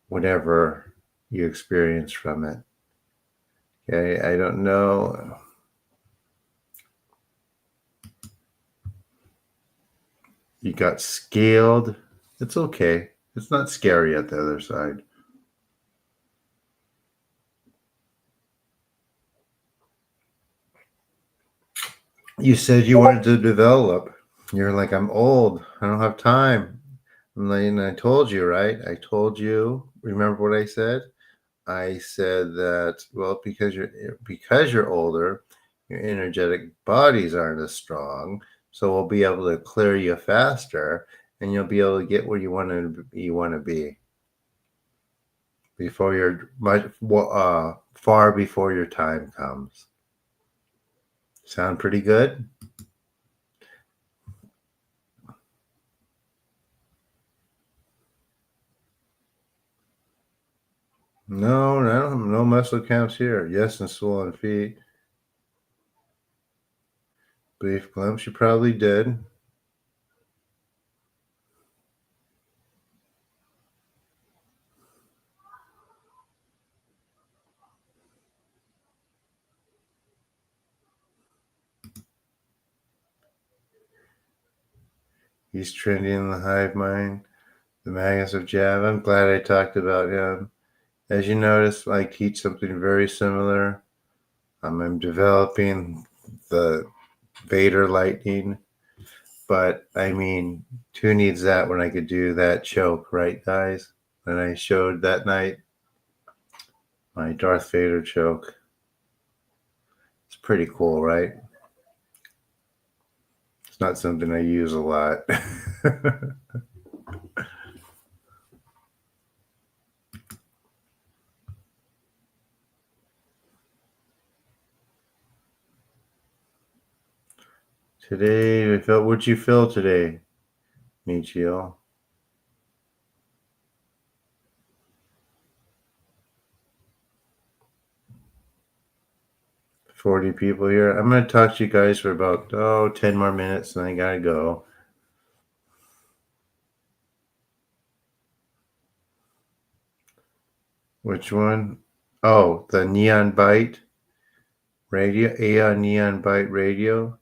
whatever you experienced from it." Okay, I don't know. You got scaled. It's okay. It's not scary at the other side. You said you wanted to develop. You're like, I'm old. I don't have time. I'm like, and I told you, right? I told you. Remember what I said? I said that, well, because you're older, your energetic bodies aren't as strong, so we'll be able to clear you faster, and you'll be able to get where you want to be before you're far before your time comes. Sound pretty good? No, no muscle counts here. Yes, and swollen feet. Brief glimpse, you probably did. He's trending in the hive mind. The Magus of Java. I'm glad I talked about him. As you notice, I teach something very similar. I'm developing the Vader lightning, but I mean, who needs that when I could do that choke, right, guys? And I showed that night my Darth Vader choke. It's pretty cool, right? It's not something I use a lot. Today, I felt. What'd you feel today, Michio? 40 people here. I'm going to talk to you guys for about 10 more minutes and I got to go. Which one? Oh, the Neon Byte radio, Aeon Neon Byte radio.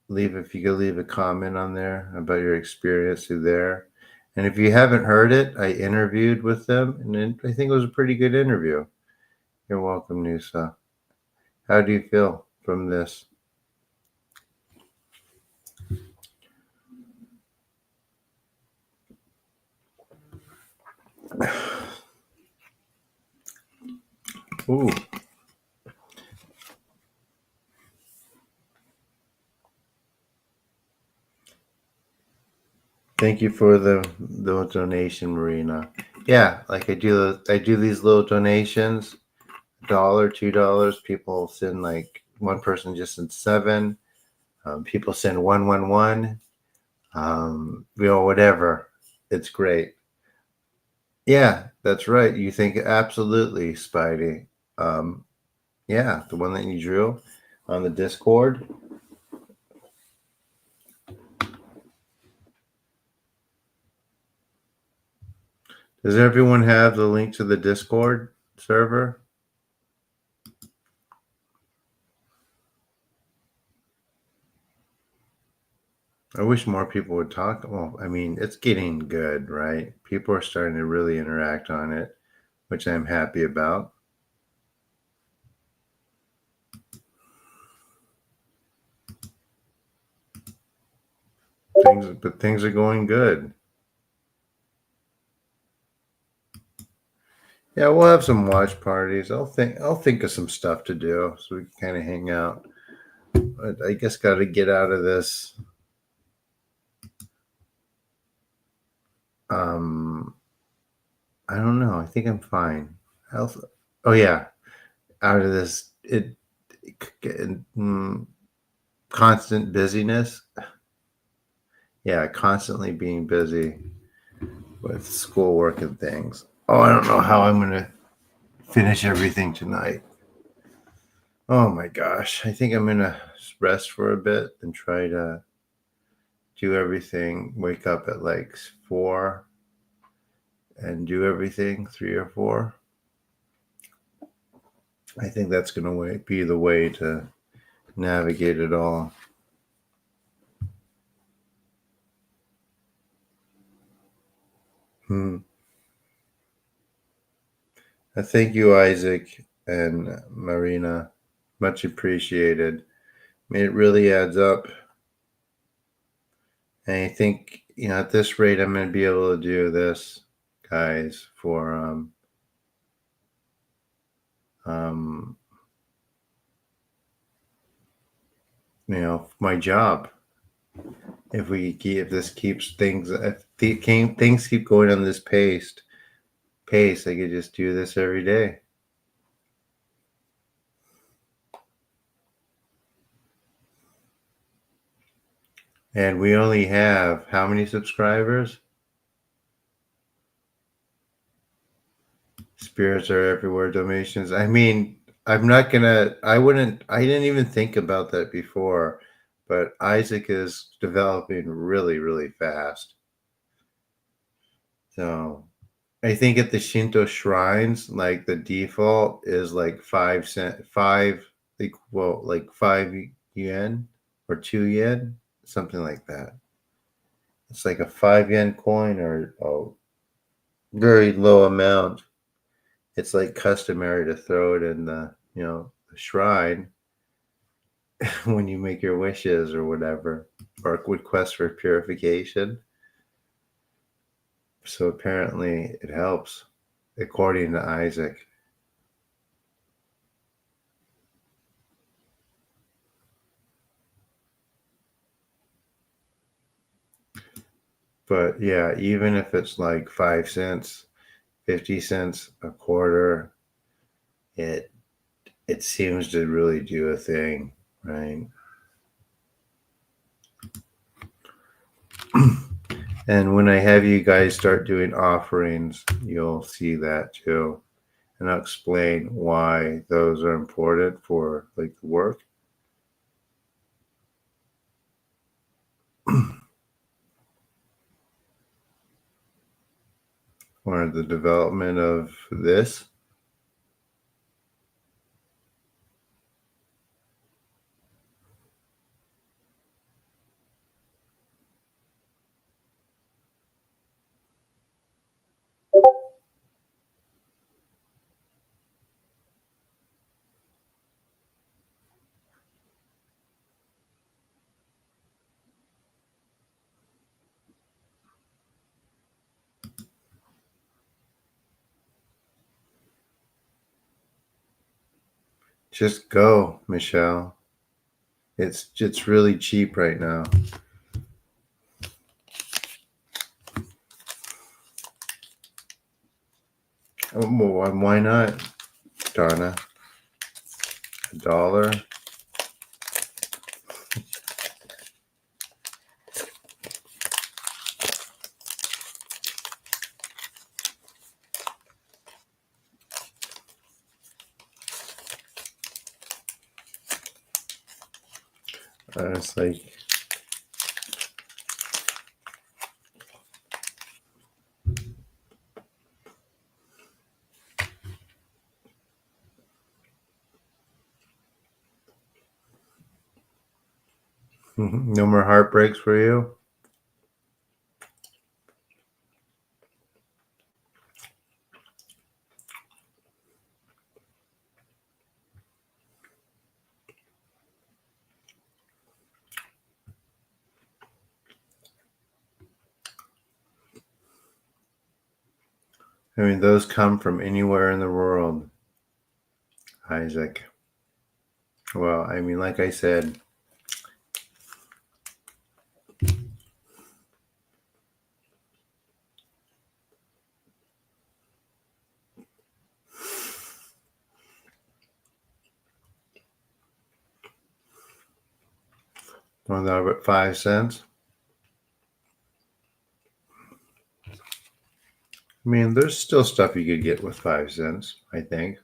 If you could leave a comment on there about your experience through there. And if you haven't heard it, I interviewed with them and I think it was a pretty good interview. You're welcome, Nusa. How do you feel from this? Ooh. Thank you for the donation, Marina. Yeah, like I do these little donations, $1, $2. People send like one person just sent 7. People send 111. Whatever. It's great. Yeah, that's right. You think absolutely, Spidey. Yeah, the one that you drew on the Discord. Does everyone have the link to the Discord server? I wish more people would talk. Well, I mean, it's getting good, right? People are starting to really interact on it, which I'm happy about. Things are going good. Yeah, we'll have some watch parties. I'll think of some stuff to do so we can kind of hang out. But I guess got to get out of this. I don't know. I think I'm fine. Oh yeah, out of this constant busyness. Yeah, constantly being busy with schoolwork and things. Oh, I don't know how I'm gonna finish everything tonight. Oh my gosh, I think I'm gonna rest for a bit and try to do everything. Wake up at like 4 and do everything 3 or 4. I think that's gonna be the way to navigate it all. Thank you, Isaac and Marina. Much appreciated. I mean, it really adds up. And I think, at this rate, I'm going to be able to do this, guys, for my job. If this keeps things, things keep going on this pace, I could just do this every day. And we only have how many subscribers? Spirits are everywhere. Donations. I mean, I didn't even think about that before, but Isaac is developing really, really fast. So I think at the Shinto shrines, like the default is like 5 cent, like 5 yen or 2 yen, something like that. It's like a 5 yen coin or a very low amount. It's like customary to throw it in the shrine when you make your wishes or whatever, or request for purification. So apparently it helps, according to Isaac. But yeah, even if it's like 5 cents, 50 cents, a quarter, it seems to really do a thing, right? And when I have you guys start doing offerings, you'll see that too. and I'll explain why those are important for like the work. Or the development of this. Just go, Michelle. It's really cheap right now. Well, why not, Donna? $1. It's like no more heartbreaks for you. I mean, those come from anywhere in the world, Isaac. Well, I mean, like I said, $1 but 5 cents. I mean, there's still stuff you could get with 5 cents, I think.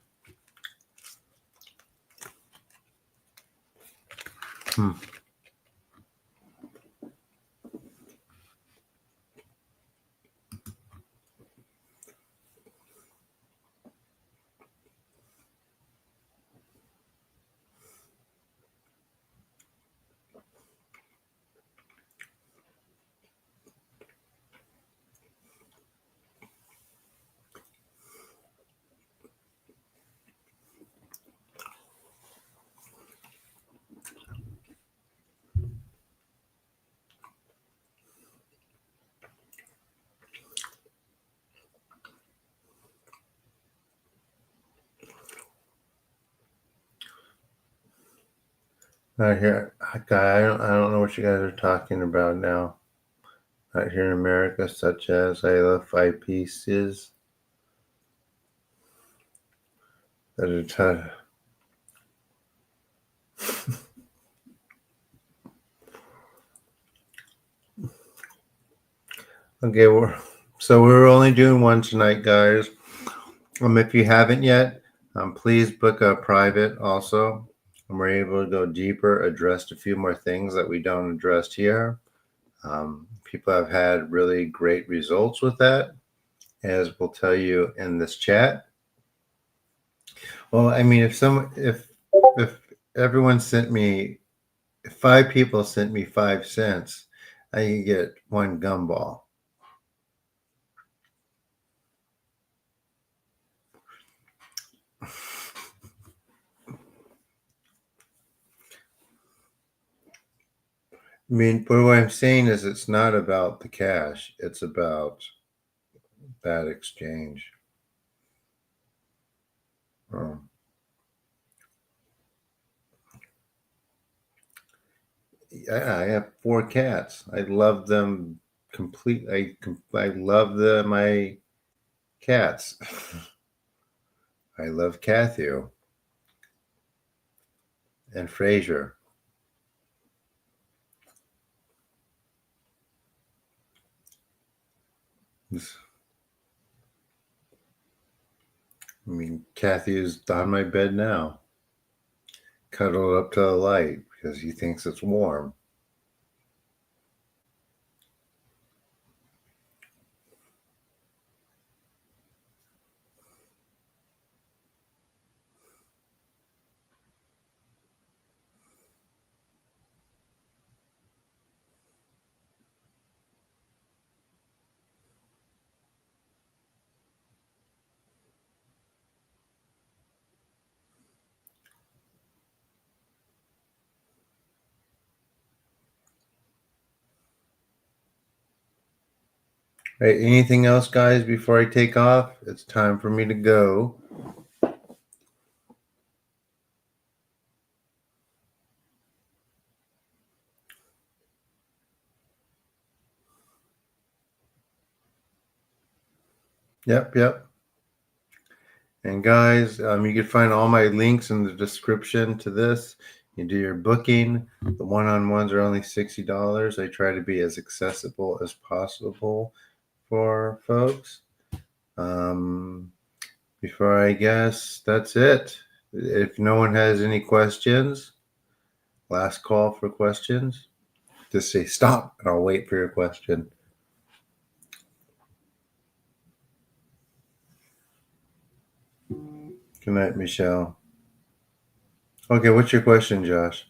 Not here, I don't know what you guys are talking about now. Not here in America, such as I love 5 pieces at a time. Okay, so we're only doing one tonight, guys. If you haven't yet, please book a private also. And we're able to go deeper, address a few more things that we don't address here. People have had really great results with that, as we'll tell you in this chat. Well, I mean, if everyone sent me, if 5 people sent me 5 cents, I could get 1 gumball. I mean, but what I'm saying is it's not about the cash. It's about that exchange. I have 4 cats. I love them completely. I love my cats. I love Cathy and Fraser. I mean, Kathy is on my bed now, cuddled up to the light because he thinks it's warm. Right, anything else, guys, before I take off? It's time for me to go. Yep. And guys, you can find all my links in the description to this. You do your booking. The one-on-ones are only $60. I try to be as accessible as possible for folks. Before I guess that's it. If no one has any questions, last call for questions. Just say stop and I'll wait for your question. Good night, Michelle. Okay, what's your question, Josh?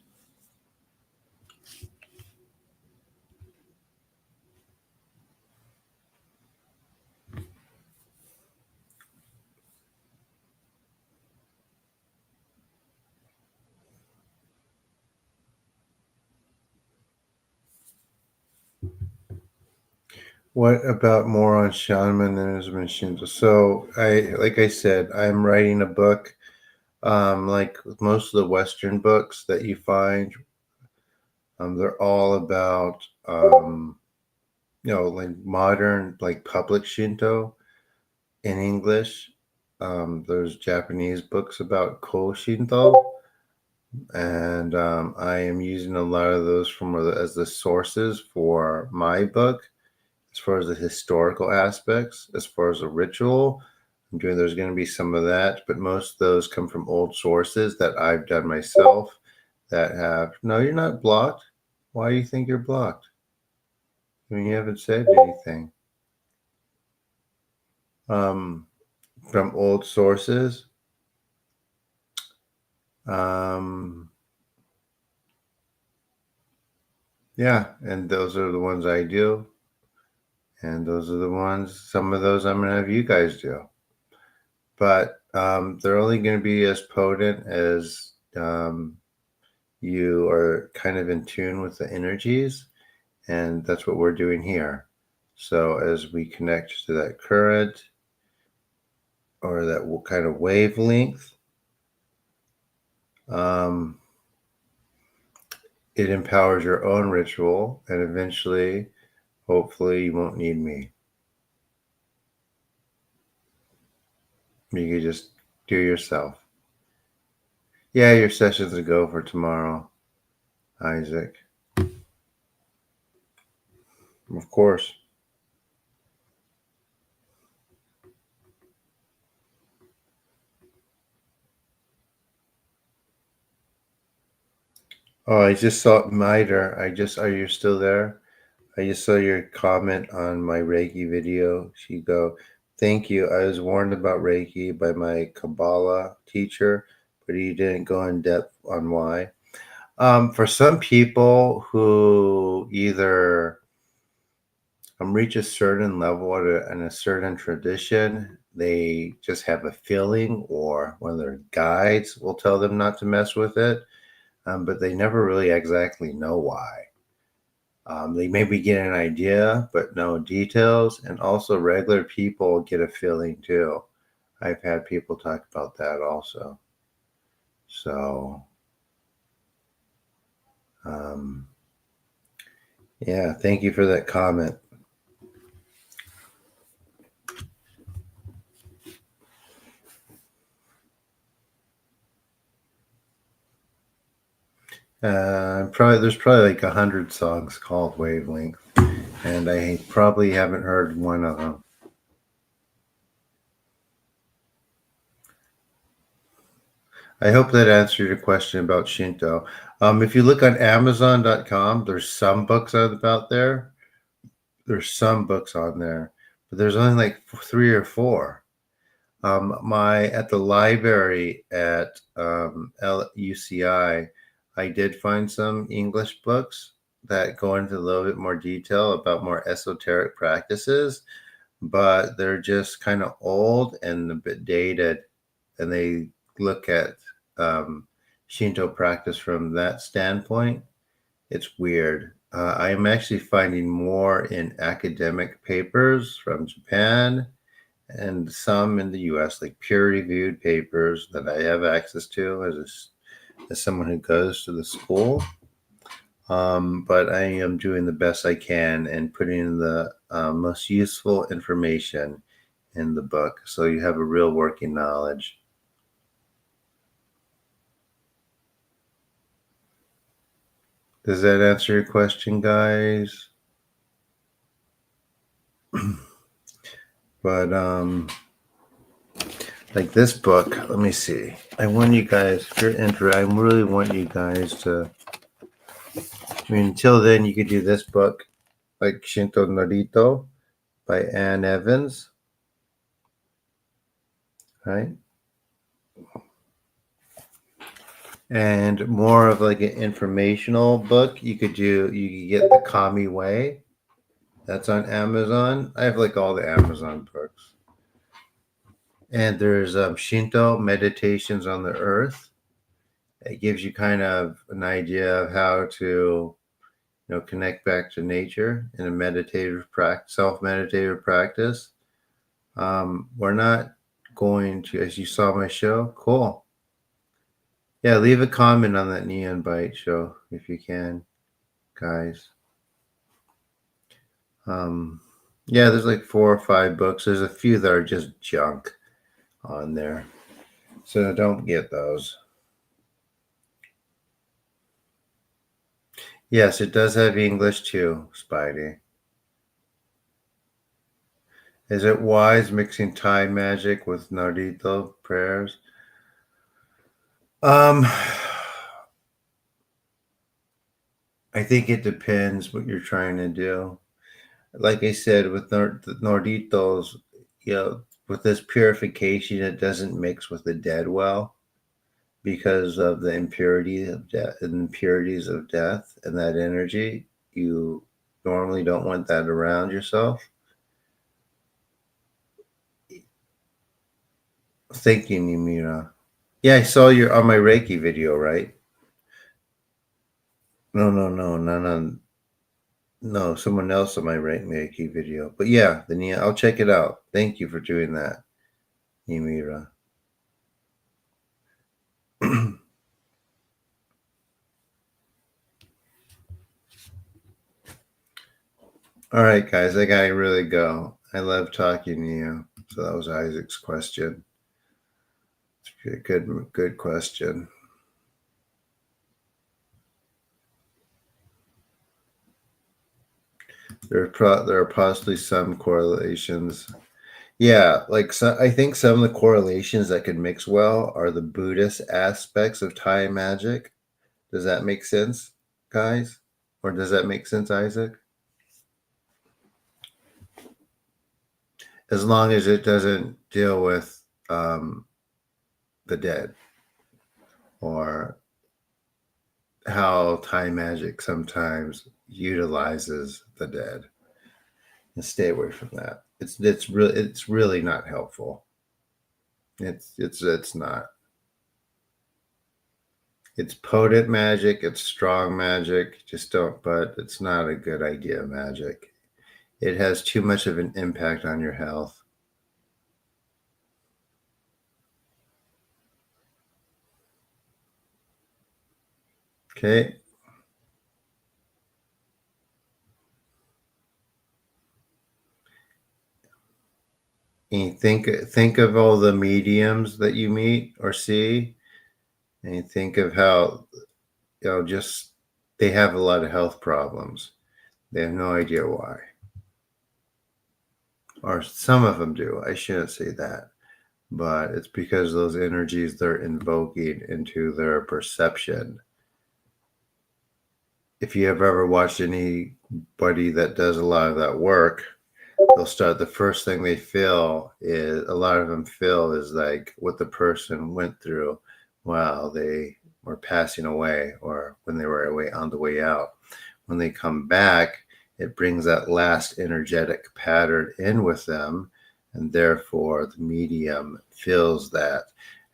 What about more on shamanism and Shinto? So like I said, I'm writing a book. Like most of the Western books that you find, they're all about, like modern, like public Shinto in English. There's Japanese books about Ko Shinto, and I am using a lot of those as the sources for my book. As far as the historical aspects, as far as the ritual, there's going to be some of that, but most of those come from old sources that I've done myself that have. No, you're not blocked. Why do you think you're blocked? I mean, you haven't said anything. From old sources. Yeah, and those are the ones I do. And those are the ones, some of those I'm going to have you guys do. But they're only going to be as potent as you are kind of in tune with the energies. And that's what we're doing here. So as we connect to that current or that kind of wavelength, it empowers your own ritual. And eventually, hopefully, you won't need me. You can just do yourself. Yeah, your session's a go for tomorrow, Isaac. Of course. Oh, I just saw Miter. Are you still there? I just saw your comment on my Reiki video. She go, thank you. I was warned about Reiki by my Kabbalah teacher, but he didn't go in depth on why. For some people who either reach a certain level in a certain tradition, they just have a feeling, or one of their guides will tell them not to mess with it, but they never really exactly know why. They maybe get an idea, but no details. And also, regular people get a feeling too. I've had people talk about that also. So, yeah, thank you for that comment. There's probably like 100 songs called Wavelength, and I probably haven't heard one of them. I hope that answered your question about Shinto. If you look on Amazon.com, there's some books about there. There's some books on there, but there's only like three or four. My at the library at UCI, I did find some English books that go into a little bit more detail about more esoteric practices, but they're just kind of old and a bit dated, and they look at um, Shinto practice from that standpoint. It's weird. I am actually finding more in academic papers from Japan and some in the US, like peer-reviewed papers that I have access to as someone who goes to the school. But I am doing the best I can and putting in the most useful information in the book, so you have a real working knowledge. Does that answer your question, guys? But like this book, let me see. I want you guys, if you're interested, I really want you guys to. I mean, until then, you could do this book, like Shinto Norito by Anne Evans, right? And more of like an informational book, you could get The Kami Way. That's on Amazon. I have like all the Amazon books. And there's Shinto Meditations on the Earth. It gives you kind of an idea of how to, connect back to nature in a meditative practice, self-meditative practice. We're not going to, as you saw my show, cool. Yeah, leave a comment on that Neon Bite show if you can, guys. Yeah, there's like 4 or 5 books. There's a few that are just junk on there, so don't get those. Yes, it does have English too, Spidey. Is it wise mixing Thai magic with Narito prayers? I think it depends what you're trying to do. Like I said, with Norditos, with this purification, it doesn't mix with the dead well because of the impurities of death and that energy. You normally don't want that around yourself. Thank you, Nimira. Yeah, I saw you on my Reiki video, right? No, someone else on my Reiki video. But yeah, I'll check it out. Thank you for doing that, Nimira. All right, guys, I gotta really go. I love talking to you. So that was Isaac's question. It's a good question. There are possibly some correlations. Yeah, like I think some of the correlations that could mix well are the Buddhist aspects of Thai magic. Does that make sense, guys? Or does that make sense, Isaac? As long as it doesn't deal with the dead or how Thai magic sometimes utilizes the dead, and stay away from that. It's really not helpful. It's not. It's potent magic. It's strong magic. Just don't. But it's not a good idea. Magic. It has too much of an impact on your health. Okay. And think of all the mediums that you meet or see, and you think of how just they have a lot of health problems. They have no idea why, or some of them do. I shouldn't say that, but it's because those energies they're invoking into their perception. If you have ever watched anybody that does a lot of that work, they'll start, the first thing they feel is, a lot of them feel is like what the person went through while they were passing away or when they were away on the way out. When they come back, it brings that last energetic pattern in with them, and therefore the medium feels that,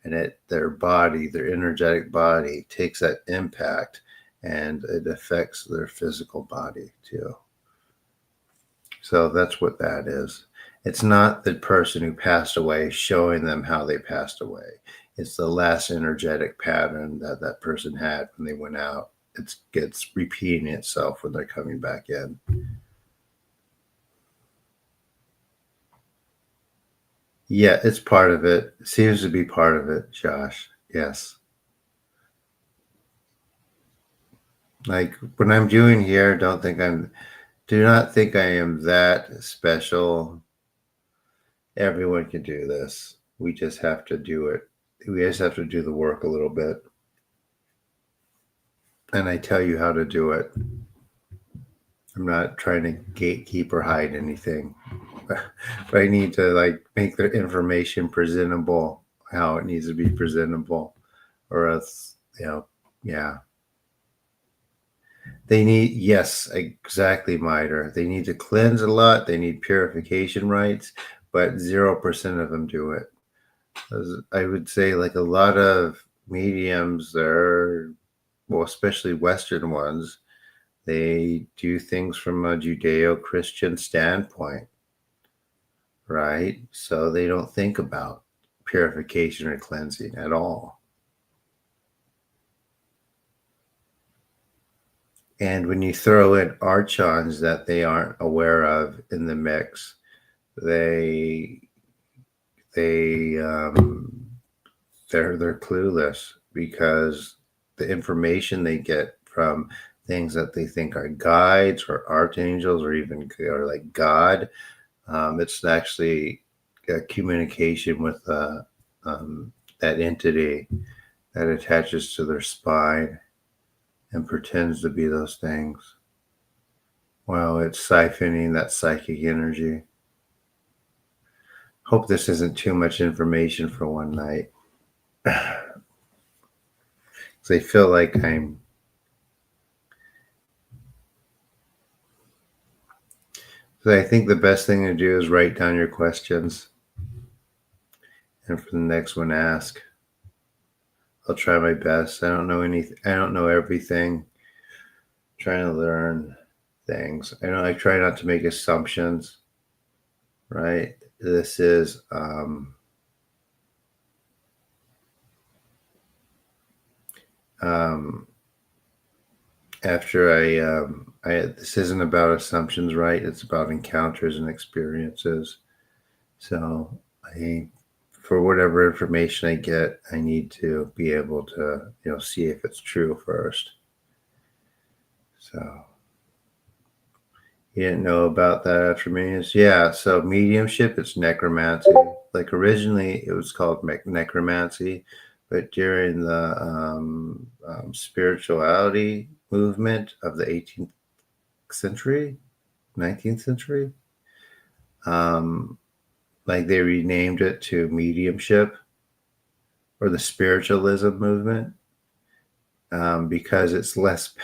and their body, their energetic body, takes that impact, and it affects their physical body too. So that's what that is. It's not the person who passed away showing them how they passed away. It's the last energetic pattern that that person had when they went out. It gets repeating itself when they're coming back in. Yeah, it's part of it. It seems to be part of it, Josh. Yes. Like what I'm doing here, do not think I am that special. Everyone can do this. We just have to do it. We just have to do the work a little bit. And I tell you how to do it. I'm not trying to gatekeep or hide anything. But I need to like make the information presentable how it needs to be presentable. Or else, yeah. They need, yes, exactly, Miter. They need to cleanse a lot. They need purification rites, but 0% of them do it. I would say like a lot of mediums, they're, well, especially Western ones, they do things from a Judeo-Christian standpoint, right? So they don't think about purification or cleansing at all. And when you throw in archons that they aren't aware of in the mix, they they they're clueless, because the information they get from things that they think are guides or archangels or even or like God, it's actually a communication with that entity that attaches to their spine and pretends to be those things. Well, it's siphoning that psychic energy. Hope this isn't too much information for one night. I feel like I think the best thing to do is write down your questions, and for the next one, ask. I'll try my best. I don't know anything. I don't know everything. I'm trying to learn things. I try not to make assumptions. Right. This is after this isn't about assumptions, right? It's about encounters and experiences. So for whatever information I get, I need to be able to, see if it's true first. So you didn't know about that after meetings? Yeah. So mediumship, it's necromancy. Like originally it was called necromancy, but during the spirituality movement of the 18th century, 19th century, like they renamed it to mediumship or the spiritualism movement, because it's less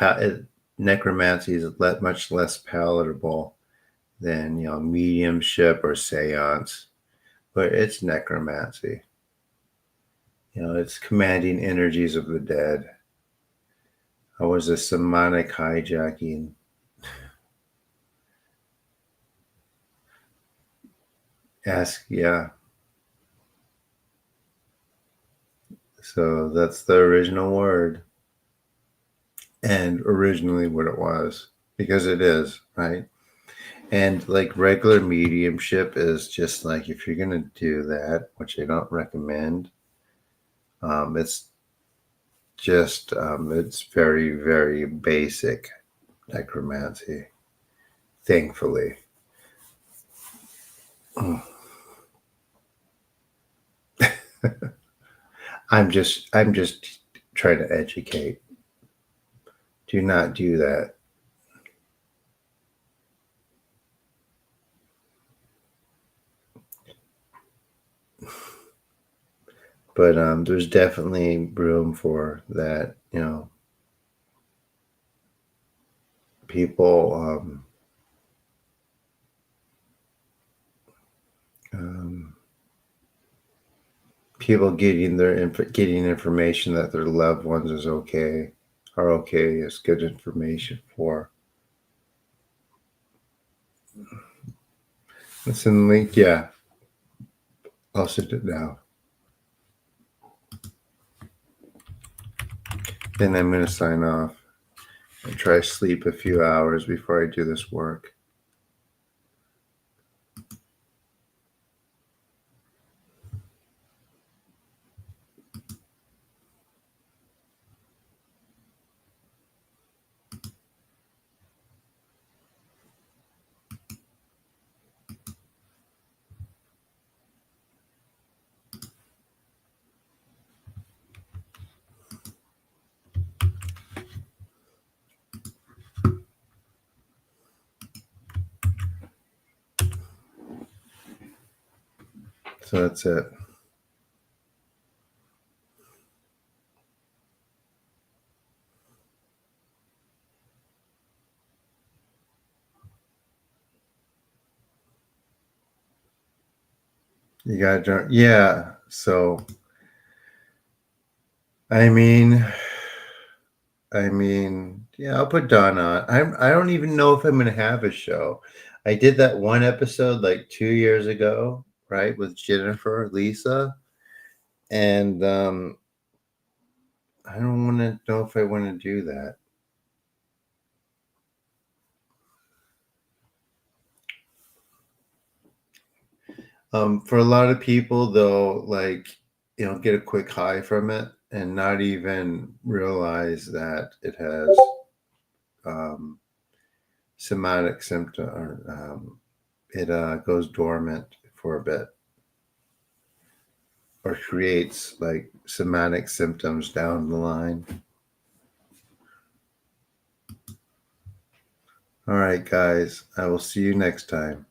necromancy is much less palatable than mediumship or seance, but it's necromancy. It's commanding energies of the dead. I was a demonic hijacking. Yeah. So that's the original word, and originally what it was, because it is, right? And like regular mediumship is just like, if you're going to do that, which I don't recommend, it's just, it's very, very basic necromancy, thankfully. I'm just trying to educate. Do not do that. But there's definitely room for that, people um, people getting information that their loved ones are okay is good information for. Listen, link, yeah, I'll send it now. Then I'm going to sign off and try to sleep a few hours before I do this work. So that's it. You got to, yeah. So, I mean, yeah, I'll put Don on. I don't even know if I'm going to have a show. I did that one episode like 2 years ago, right, with Jennifer, Lisa, and I don't want to know if I want to do that. For a lot of people, they'll get a quick high from it and not even realize that it has um, somatic symptom, or it goes dormant for a bit, or creates like somatic symptoms down the line. All right, guys, I will see you next time.